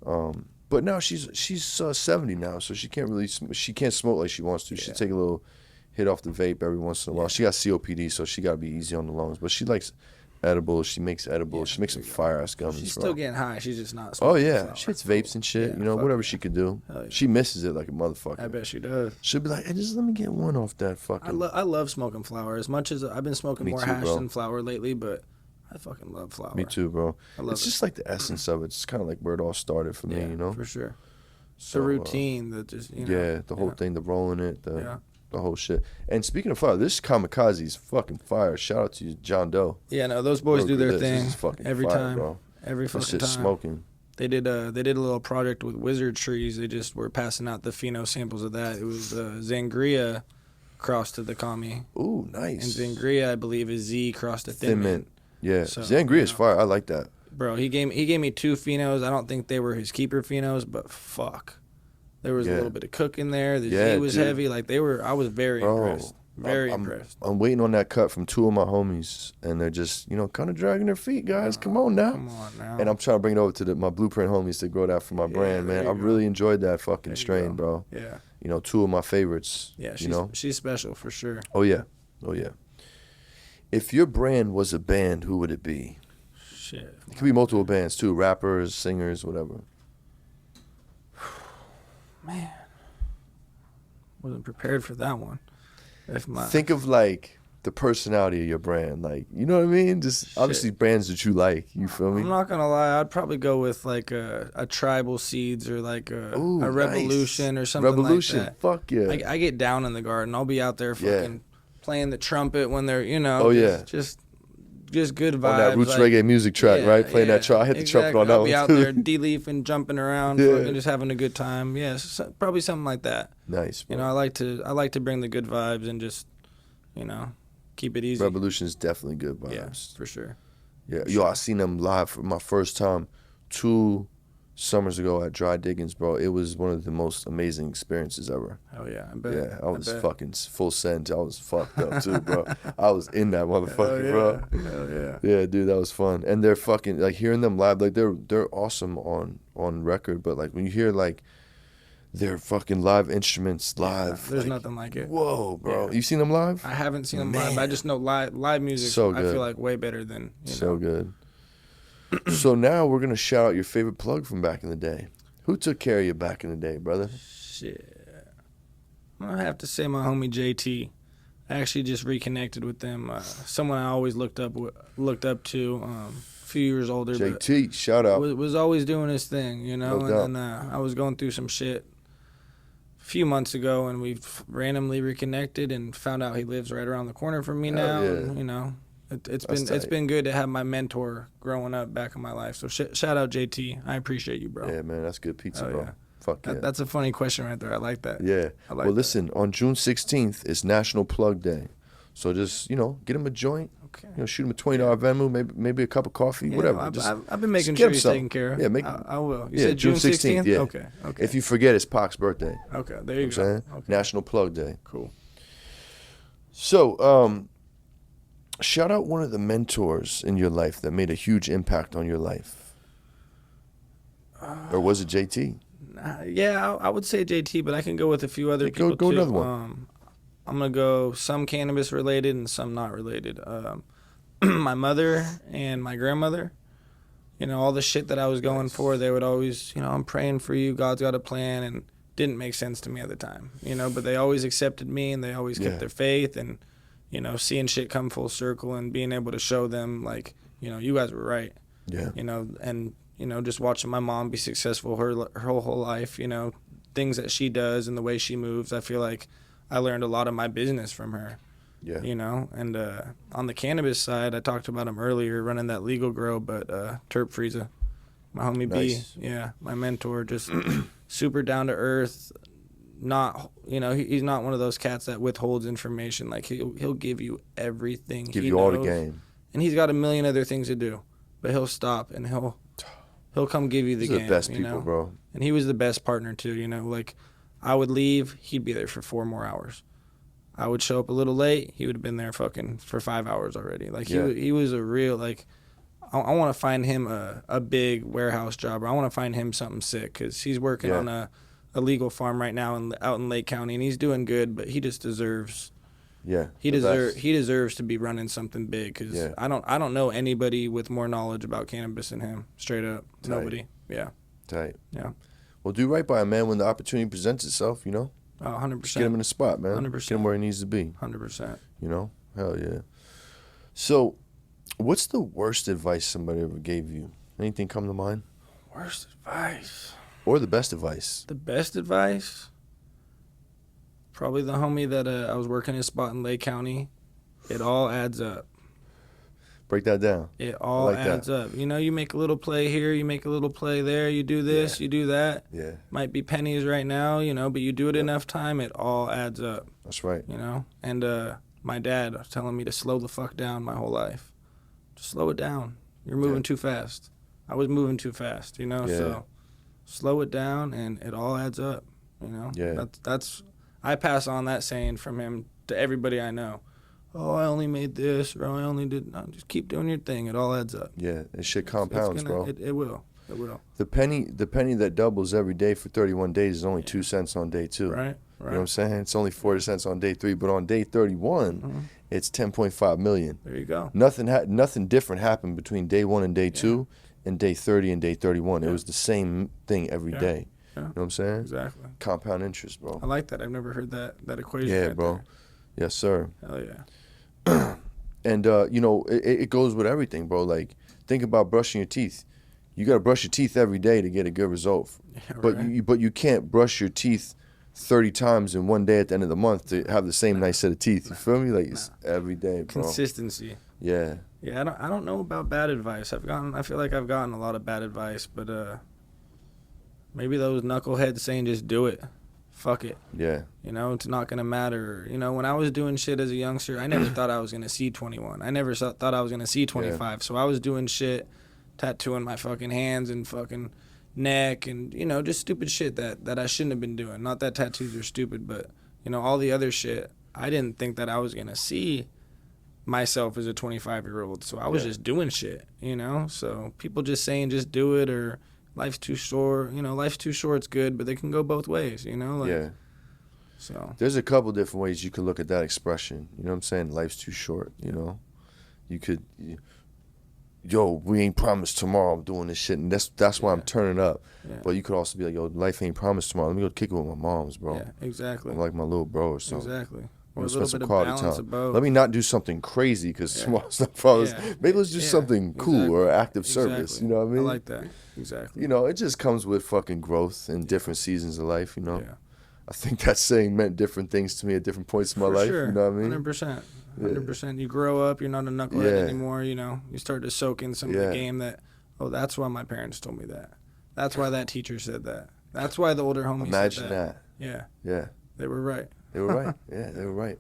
But now she's 70 now, so she can't really she can't smoke like she wants to. She Yeah. take a little hit off the vape every once in a while. She got COPD, so she got to be easy on the lungs. But she likes edibles. She makes edibles. Yeah, she makes some there you go. fire ass gummies. She's bro. still getting high. She's just not Oh smoking yeah, flower. she hits vapes and shit. Yeah, You know, fuck whatever yeah. she could do. Hell yeah. She misses it like a motherfucker. I bet she does. She'll be like, hey, just let me get one off that fucking. I love smoking flower. As much as I've been smoking Me more too, hash bro. than flower lately, but I fucking love flower. Me too, bro. I love It's it. just like the essence of it. It's kind of like where it all started for me, Yeah, you know. for sure. So, The routine, that just you know. yeah, the whole yeah. thing, the rolling it, Yeah. the whole shit. And speaking of fire, this kamikaze is fucking fire. Shout out to you, John Doe. Yeah, no, those boys do their This thing is fucking every fire, time. bro. Every This fucking shit's time. smoking. They did a little project with wizard trees. They just were passing out the pheno samples of that. It was Zangria crossed to the kami, Ooh, and nice. Zangria I believe is Z crossed to Thin thin mint. mint. Yeah, So, Zangria is you know. fire. I like that. Bro, he gave me 2 phenos. I don't think they were his keeper phenos, but fuck. There was a Yeah. little bit of cook in there. The Yeah, Z was dude. heavy. Like I was very Bro, impressed. Very I'm- impressed. I'm waiting on that cut from 2 of my homies, and they're just, kind of dragging their feet, guys. Come on now. Come on now. And I'm trying to bring it over to my Blueprint homies to grow that for my Yeah, brand, there man. I you go. really enjoyed that fucking There you strain, go. bro. Yeah. 2 of my favorites. Yeah, you she's special for sure. Oh yeah. If your brand was a band, who would it be? Shit. It could be multiple bands too, rappers, singers, whatever. Man, wasn't prepared for that one. Think of like the personality of your brand, like, you know what I mean? Just obviously brands that you like. You feel me? I'm not gonna lie, I'd probably go with like a Tribal Seeds or like a Revolution or something Revolution, like that. fuck yeah. I get down in the garden. I'll be out there fucking playing the trumpet when they're, you know. Oh yeah. Just good vibes. On that roots like, reggae music track, right? Playing that track. I hit the trumpet on that I'll one be out too. there de-leafing, jumping around, fucking just having a good time. Yeah, probably something like that. Nice. Bro. You know, I like to bring the good vibes and just, you know, keep it easy. Revolution is definitely good vibes. Yeah, for sure. Yeah, yo, I seen them live for my first time 2 summers ago at Dry Diggins, bro. It was one of the most amazing experiences ever. Hell yeah, I bet. Yeah, I was fucking full send. I was fucked up too, bro. I was in that motherfucker, bro. Hell yeah. Yeah, dude, that was fun. And they're fucking like hearing them live, like they're awesome on record, but like when you hear like their fucking live instruments live, there's like, nothing like it. Whoa, bro. Yeah. You seen them live? I haven't seen them live. I just know live music. So I good. feel like way better than So good. So now we're gonna shout out your favorite plug from back in the day. Who took care of you back in the day, brother? Shit. I'm gonna have to say my homie JT. I actually just reconnected with them. Someone I always looked up to. A few years older. JT, shout out. Was always doing his thing, you know. No doubt. And then I was going through some shit a few months ago, and we've randomly reconnected and found out he lives right around the corner from me now. Yeah. And, you know, it's been good to have my mentor growing up back in my life. So shout out JT. I appreciate you, bro. Yeah, man, that's good pizza, Oh, bro. yeah. Fuck yeah. That's a funny question right there. I like that. Yeah. I like Well, that. listen, on June 16th is National Plug Day. So just, you know, get him a joint. Okay. You know, shoot him a $20 Venmo, maybe a cup of coffee, Yeah, whatever. I've been making just sure give he's some. taken care of. Yeah, I will. You yeah, said June 16th? Yeah. Okay. If you forget, it's Pac's birthday. Okay, there you You know go. what I'm saying? Okay. National Plug Day. Cool. So, shout out one of the mentors in your life that made a huge impact on your life. Or was it JT? Yeah, I would say JT, but I can go with a few other people go too. another one. I'm gonna go some cannabis related and some not related. My mother and my grandmother, you know, all the shit that I was going for, they would always, you know, I'm praying for you, God's got a plan, and didn't make sense to me at the time, you know, but they always accepted me and they always kept their faith, and, you know, seeing shit come full circle and being able to show them, like, you know, you guys were right. Yeah. You know, and, you know, just watching my mom be successful her whole life, you know, things that she does and the way she moves, I feel like I learned a lot of my business from her. Yeah. You know, and on the cannabis side, I talked about him earlier, running that legal grow, but Terp PizzZa, my homie Nice. B, yeah, my mentor, just super down to earth. Not, you know, he's not one of those cats that withholds information. Like he'll give you everything. Give he you all the knows. game. And he's got a million other things to do, but he'll stop and he'll come give you the These game. are the best you people, know? bro. And he was the best partner too. You know, like I would leave, he'd be there for 4 more hours. I would show up a little late, he would have been there fucking for 5 hours already. Like he was a real, like, I want to find him a big warehouse job, or I want to find him something sick, because he's working on a legal farm right now out in Lake County, and he's doing good, but he just deserves. Yeah. He deserves to be running something big, because I don't know anybody with more knowledge about cannabis than him. Straight up, Tight. nobody. Yeah. Tight. Yeah. Well, do right by a man when the opportunity presents itself, you know? Oh, 100%. Get him in the spot, man. 100%. Get him where he needs to be. 100%. You know? Hell yeah. So, what's the worst advice somebody ever gave you? Anything come to mind? Worst advice. Or the best advice? The best advice? Probably the homie that I was working his spot in Lake County. It all adds up. Break that down. It all like adds up. You know, you make a little play here, you make a little play there, you do this, you do that. Yeah. Might be pennies right now, you know, but you do it enough time, it all adds up. That's right. You know? And my dad was telling me to slow the fuck down my whole life. Just slow it down. You're moving too fast. I was moving too fast, you know? Yeah. So slow it down and it all adds up, you know? Yeah. That's I pass on that saying from him to everybody I know. Oh, I only made this, or I only did. No, just keep doing your thing. It all adds up. Yeah, and shit compounds, bro. It will. It will. The penny that doubles every day for 31 days is only 2 cents on day 2. Right. You know what I'm saying? It's only 40 cents on day 3, but on day 31, it's 10.5 million. There you go. Nothing different happened between day 1 and day 2 and day 30 and day 31. It was the same thing every day. You know what I'm saying? Exactly. Compound interest, bro. I like that. I've never heard that equation. Yeah, right bro. there. Yes, sir. Hell yeah. And, you know, it goes with everything, bro. Like, think about brushing your teeth. You got to brush your teeth every day to get a good result. Yeah, But you can't brush your teeth 30 times in one day at the end of the month to have the same nice set of teeth. You feel me? Like, it's every day, bro. Consistency. Yeah. Yeah, I don't know about bad advice. I feel like I've gotten a lot of bad advice, but maybe those knuckleheads saying just do it. Fuck it. Yeah. You know, it's not gonna matter. You know, when I was doing shit as a youngster, I never thought I was gonna see 21. I never thought I was gonna see 25. Yeah. So I was doing shit, tattooing my fucking hands and fucking neck and, you know, just stupid shit that I shouldn't have been doing. Not that tattoos are stupid, but, you know, all the other shit, I didn't think that I was gonna see myself as a 25-year-old. So I was just doing shit, you know? So people just saying just do it or life's too short. You know, life's too short's good, but they can go both ways, you know? Like, yeah. So There's a couple different ways you could look at that expression. You know what I'm saying? Life's too short, you know? You could, yo, we ain't promised tomorrow I'm doing this shit, and that's why I'm turning up. Yeah. But you could also be like, yo, life ain't promised tomorrow. Let me go kick it with my moms, bro. Yeah, exactly. I'm like my little bro or something. Exactly. Or Or a spend little some bit of quality balance time. of both. Let me not do something crazy because tomorrow's not promised. Yeah. Maybe let's do something cool or active Exactly. service. You know what I mean? I like that. Exactly. You know, it just comes with fucking growth and different seasons of life, you know? Yeah. I think that saying meant different things to me at different points in my For life. sure. You know what I mean? 100%. 100%. You grow up, you're not a knucklehead Yeah. anymore, you know. You start to soak in some of the game that, oh, that's why my parents told me that. That's why that teacher said that. That's why the older homie Imagine said that. that. Yeah. Yeah. They were right. They were right. Yeah, they were right.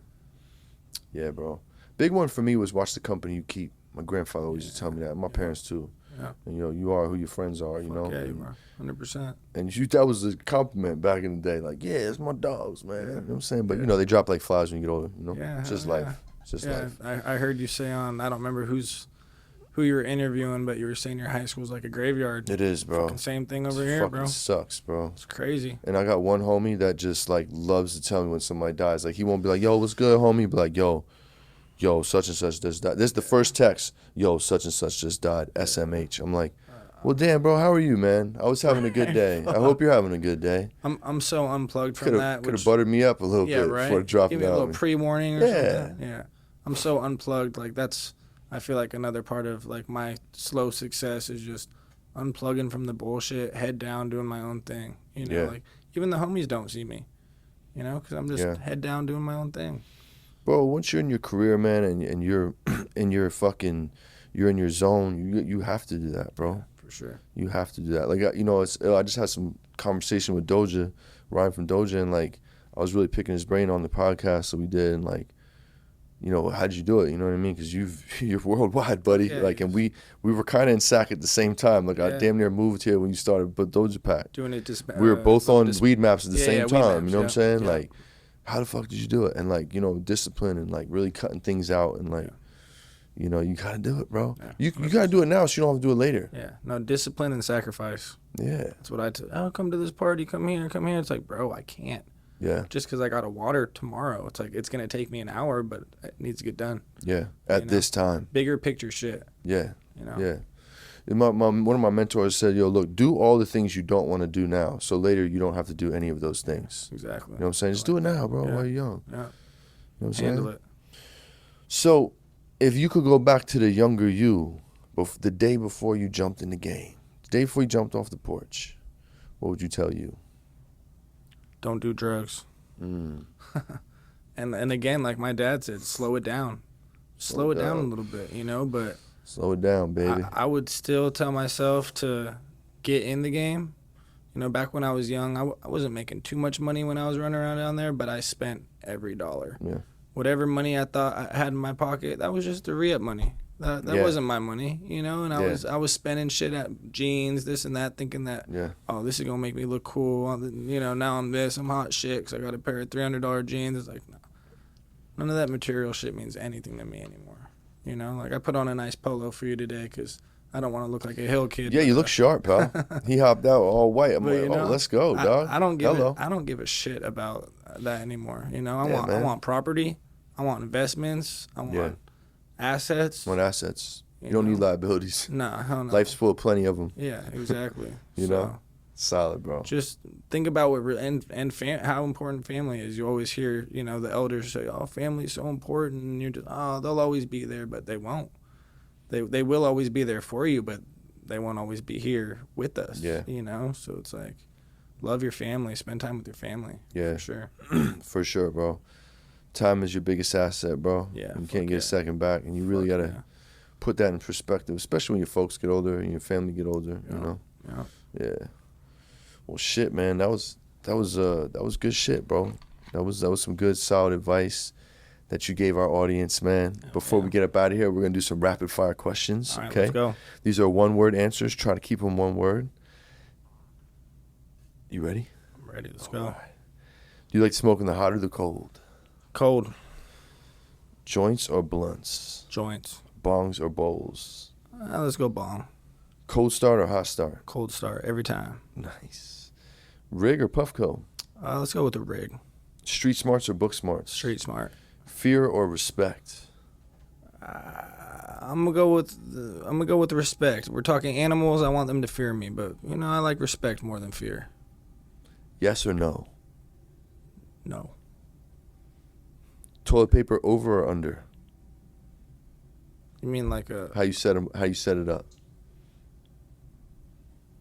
Yeah, bro. Big one for me was watch the company you keep. My grandfather always used to tell me that. My parents too. Yeah. And, you know, you are who your friends are, you know. Yeah, you are. 100%. And that was a compliment back in the day. Like, yeah, it's my dogs, man. You know what I'm saying? But, you know, they drop like flies when you get older, you know? Yeah. It's just life. It's just life. I heard you say on, I don't remember who you were interviewing, but you were saying your high school's like a graveyard. It is, bro. Fucking same thing over here, Fucking bro. sucks, bro. It's crazy. And I got one homie that just, like, loves to tell me when somebody dies. Like, he won't be like, yo, what's good, homie? He'll be like, yo, such and such just died. This is the first text. Yo, such and such just died. SMH. I'm like, well, damn, bro, how are you, man? I was having a good day. I hope you're having a good day. I'm so unplugged from that. Could have buttered me up a little bit before dropping Give me a out. little pre-warning or Yeah. something. Yeah. I'm so unplugged. Like, that's, I feel like another part of, like, my slow success is just unplugging from the bullshit, head down, doing my own thing. You know, like, even the homies don't see me, you know, because I'm just head down doing my own thing. Bro, once you're in your career, man, and you're in your you're in your zone, you have to do that, bro. Yeah, for sure. You have to do that. Like, you know, I just had some conversation with Doja, Ryan from Doja, and, like, I was really picking his brain on the podcast that we did, and, like, you know, how'd you do it? You know what I mean? Because you're worldwide, buddy. Yeah, like, and we were kind of in SAC at the same time. Like, I damn near moved here when you started, but Doja Pack. Doing it just. We were both on weed maps at the same weed time. maps, You know what I'm saying? Yeah. Like, how the fuck did you do it? And, like, you know, discipline and, like, really cutting things out and, like, you know, you gotta do it, bro. Yeah. You gotta do it now so you don't have to do it later. Yeah. No, discipline and sacrifice. Yeah. That's what oh, come to this party, come here. It's like, bro, I can't. Yeah. Just because I got to water tomorrow. It's like, it's going to take me an hour, but it needs to get done. Yeah. At this time. Bigger picture shit. Yeah. You know? Yeah. One of my mentors said, yo, look, do all the things you don't want to do now, so later you don't have to do any of those things. Exactly. You know what I'm saying? Just do it now, bro, while you're young. Yeah. You know what I'm Handle saying? it. So, if you could go back to the younger you, the day before you jumped in the game, the day before you jumped off the porch, what would you tell you? Don't do drugs. And again, like my dad said, slow it down. Slow it down a little bit, you know, but slow it down, baby. I would still tell myself to get in the game. You know, back when I was young, I wasn't making too much money when I was running around down there, but I spent every dollar. Yeah. Whatever money I thought I had in my pocket, that was just the re-up money. That wasn't my money, you know, and I was spending shit at jeans, this and that, thinking that, oh, this is going to make me look cool. You know, now I'm hot shit because I got a pair of $300 jeans. It's like, no. None of that material shit means anything to me anymore. You know, like I put on a nice polo for you today because I don't want to look like a hill kid. Yeah, you look sharp, pal. He hopped out all white. I'm like, you know, let's go, dog. I don't give a shit about that anymore. You know, I man. want property. I want investments. I want assets. Want assets. You don't need liabilities. Nah, hell no. Life's full of plenty of them. Yeah, exactly. You know? Solid, bro. Just think about how important family is. You always hear, you know, the elders say, "Oh, family's so important," and you're just, "Oh, they'll always be there," but they won't. They will always be there for you, but they won't always be here with us. Yeah. You know, so it's like, love your family, spend time with your family. Yeah, for sure. For sure, bro. Time is your biggest asset, bro. Yeah, you can't get a second back, and you really gotta put that in perspective, especially when your folks get older and your family get older. You know. Yeah. Well, shit, man. That was good shit, bro. That was some good, solid advice that you gave our audience, man. Before we get up out of here, we're gonna do some rapid fire questions. All right, okay. Let's go. These are 1-word answers. Try to keep them 1 word. You ready? I'm ready. Let's go. Right. Do you like smoking the hot or the cold? Cold. Joints or blunts? Joints. Bongs or bowls? Let's go bong. Cold start or hot start? Cold start every time. Nice. Rig or Puffco? Let's go with the rig. Street smarts or book smarts? Street smart. Fear or respect? I'm gonna go with respect. We're talking animals. I want them to fear me, but you know, I like respect more than fear. Yes or no? No. Toilet paper over or under? You mean like a How you set it up?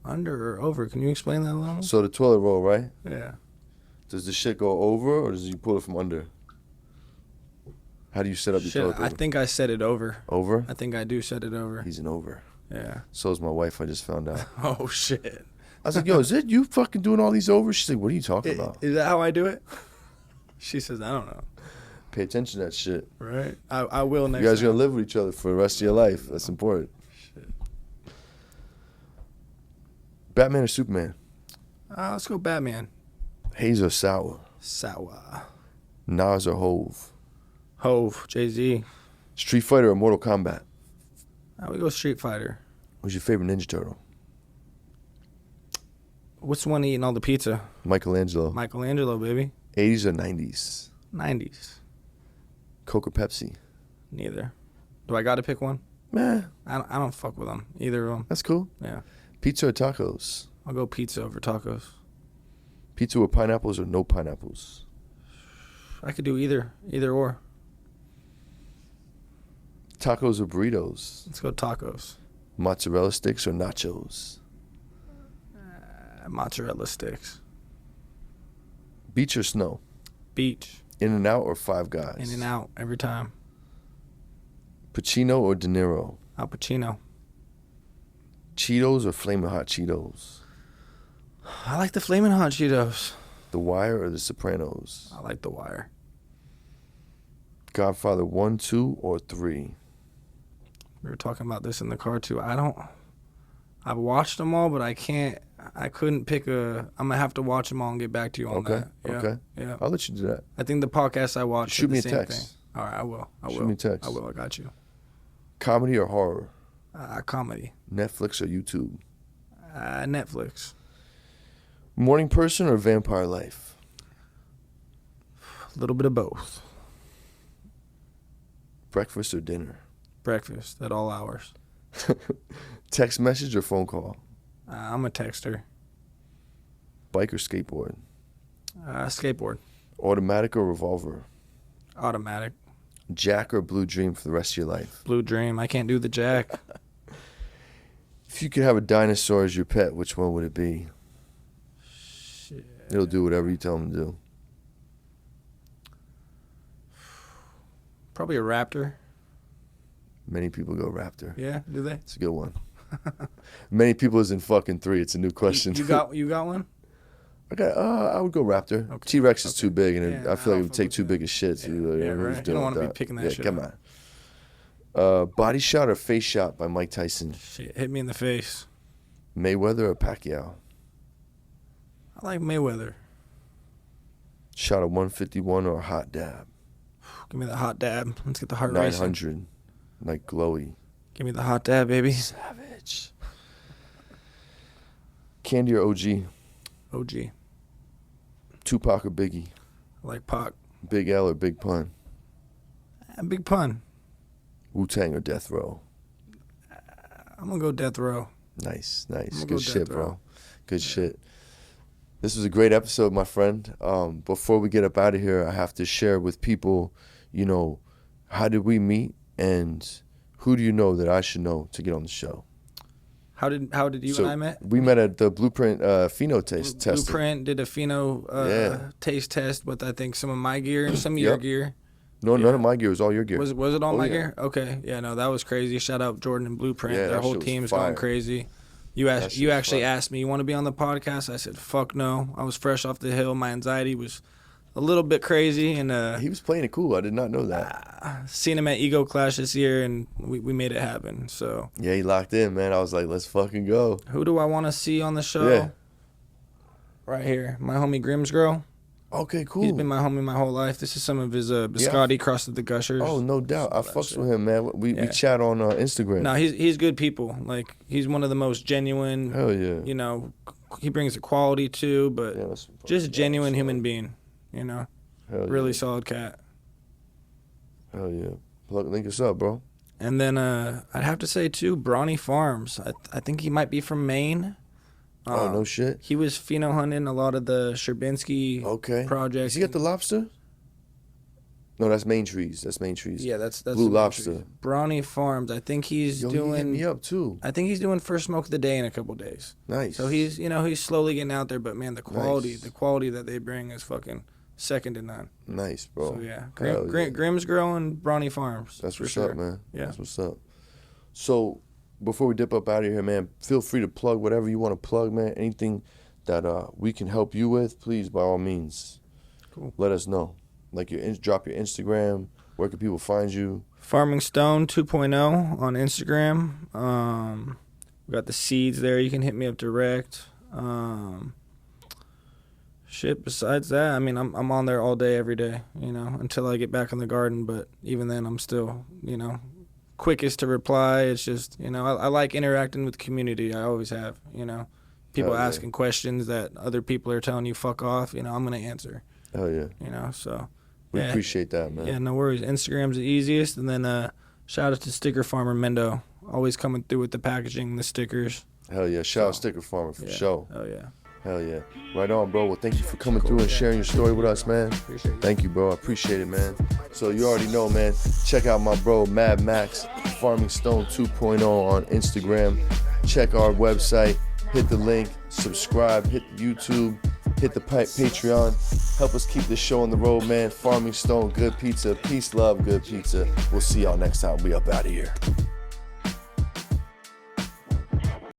under or over? Can you explain that a little? So the toilet roll, right? Yeah. Does the shit go over or does you pull it from under? How do you set up your toilet paper? I think I set it over. Over? I think I do set it over. He's an over. Yeah. So is my wife. I just found out. Oh shit. I was like, yo, is it you fucking doing all these overs? She's like, what are you talking about? Is that how I do it? She says, I don't know. Pay attention to that shit. Right. I will next time. You guys are going to live with each other for the rest of your life. That's important. Shit. Batman or Superman? Let's go Batman. Haze or sour? Sour. Nas or Hove? Hove. Jay-Z. Street Fighter or Mortal Kombat? We go Street Fighter. Who's your favorite Ninja Turtle? What's the one eating all the pizza? Michelangelo. Michelangelo, baby. 80s or 90s? 90s. Coke or Pepsi? Neither. Do I got to pick one? Meh. I don't fuck with them. Either of them. That's cool. Yeah. Pizza or tacos? I'll go pizza over tacos. Pizza with pineapples or no pineapples? I could do either or. Tacos or burritos? Let's go tacos. Mozzarella sticks or nachos? Mozzarella sticks. Beach or snow? Beach. In-N-Out or Five Guys? In-N-Out every time. Pacino or De Niro? Al Pacino. Cheetos or Flamin' Hot Cheetos? I like the Flamin' Hot Cheetos. The Wire or The Sopranos? I like The Wire. Godfather 1, 2, or 3? We were talking about this in the car too. I've watched them all, but I couldn't pick I'm gonna have to watch them all and get back to you on that. Yeah, okay. Yeah. I'll let you do that. I think the podcast I watched. Shoot me a the same text. Thing. All right, I will. Shoot me a text. I will. I got you. Comedy or horror? Comedy. Netflix or YouTube? Netflix. Morning person or vampire life? A little bit of both. Breakfast or dinner? Breakfast at all hours. Text message or phone call? I'm a texter. Bike or skateboard? Skateboard. Automatic or revolver? Automatic. Jack or Blue Dream for the rest of your life? Blue Dream. I can't do the Jack. If you could have a dinosaur as your pet, which one would it be? Shit. It'll do whatever you tell him to do. Probably a raptor. Many people go raptor. Yeah, do they? It's a good one. Many people is in fucking 3. It's a new question. You got one? I would go raptor. Okay. T-Rex is too big, and Yeah, I feel like I it would take fuck too with big that. a shit. So Right. You don't want to be picking that shit come up. on. Body shot or face shot by Mike Tyson? Shit, hit me in the face. Mayweather or Pacquiao? I like Mayweather. Shot of 151 or a hot dab? Give me the hot dab. Let's get the heart racing. 900, like glowy. Give me the hot dab, baby. Savage. Candy or OG? OG. Tupac or Biggie? like Pac. Big L or Big Pun? Big Pun. Wu-Tang or Death Row? I'm gonna go Death Row. Nice. Good Good shit, Death bro. Row. Good shit. This was a great episode, my friend. Before we get up out of here, I have to share with people, you know, how did we meet and who do you know that I should know to get on the show? How did you and I met? We met at the Blueprint Pheno test. Blueprint did a Pheno taste test with, I think, some of my gear and some of your gear. No, none of my gear. It was all your gear. Was it all my gear? Okay. Yeah, no, that was crazy. Shout out Jordan and Blueprint. Yeah, their whole team's going crazy. You actually asked me, you want to be on the podcast? I said, fuck no. I was fresh off the hill. My anxiety was a little bit crazy. And he was playing it cool. I did not know that. Seen him at Ego Clash this year, and we made it happen. So yeah, he locked in, man. I was like, let's fucking go. Who do I want to see on the show? Yeah. Right here. My homie Grimm's Girl. Okay, cool. He's been my homie my whole life. This is some of his biscotti crossed with the Gushers. Oh, no doubt. I fucks with him, man. We chat on Instagram. No, he's good people. Like, he's one of the most genuine. Hell yeah. You know, he brings a quality too, but just genuine human being. You know, really solid cat. Hell yeah. Link us up, bro. And then I'd have to say too, Brawny Farms. I think he might be from Maine. Oh, no shit. He was pheno hunting a lot of the Sherbinsky projects. Does he get the lobster? No, that's Main Trees. Yeah, that's Blue Lobster. Brawny Farms. I think he's doing. He hit me up too. I think he's doing first smoke of the day in a couple days. Nice. So he's slowly getting out there, but man, the quality that they bring is fucking second to none. Nice, bro. So yeah, Grimm's Girl and Brawny Farms. That's what's up, man. Yeah, that's what's up. So before we dip up out of here, man, feel free to plug whatever you want to plug, man. Anything that we can help you with, please, by all means, let us know. Like drop your Instagram. Where can people find you? Farmingstoned 2.0 on Instagram. We got the seeds there. You can hit me up direct. Shit. Besides that, I mean, I'm on there all day, every day. You know, until I get back in the garden. But even then, I'm still, quickest to reply. It's just, I like interacting with the community. I always have. People asking questions that other people are telling you fuck off. I'm gonna answer. Hell yeah. So. We appreciate that, man. Yeah, no worries. Instagram's the easiest. And then shout out to Sticker Farmer Mendo. Always coming through with the packaging, the stickers. Hell yeah. Shout out Sticker Farmer for sure. Hell yeah. Hell yeah. Right on, bro. Well, thank you for coming through and sharing your story with us, man. Thank you, bro. I appreciate it, man. So you already know, man. Check out my bro, Mad Max, Farmingstoned 2.0 on Instagram. Check our website. Hit the link. Subscribe. Hit YouTube. Hit the Patreon. Help us keep this show on the road, man. Farmingstoned, good pizza. Peace, love, good pizza. We'll see y'all next time. We up out of here.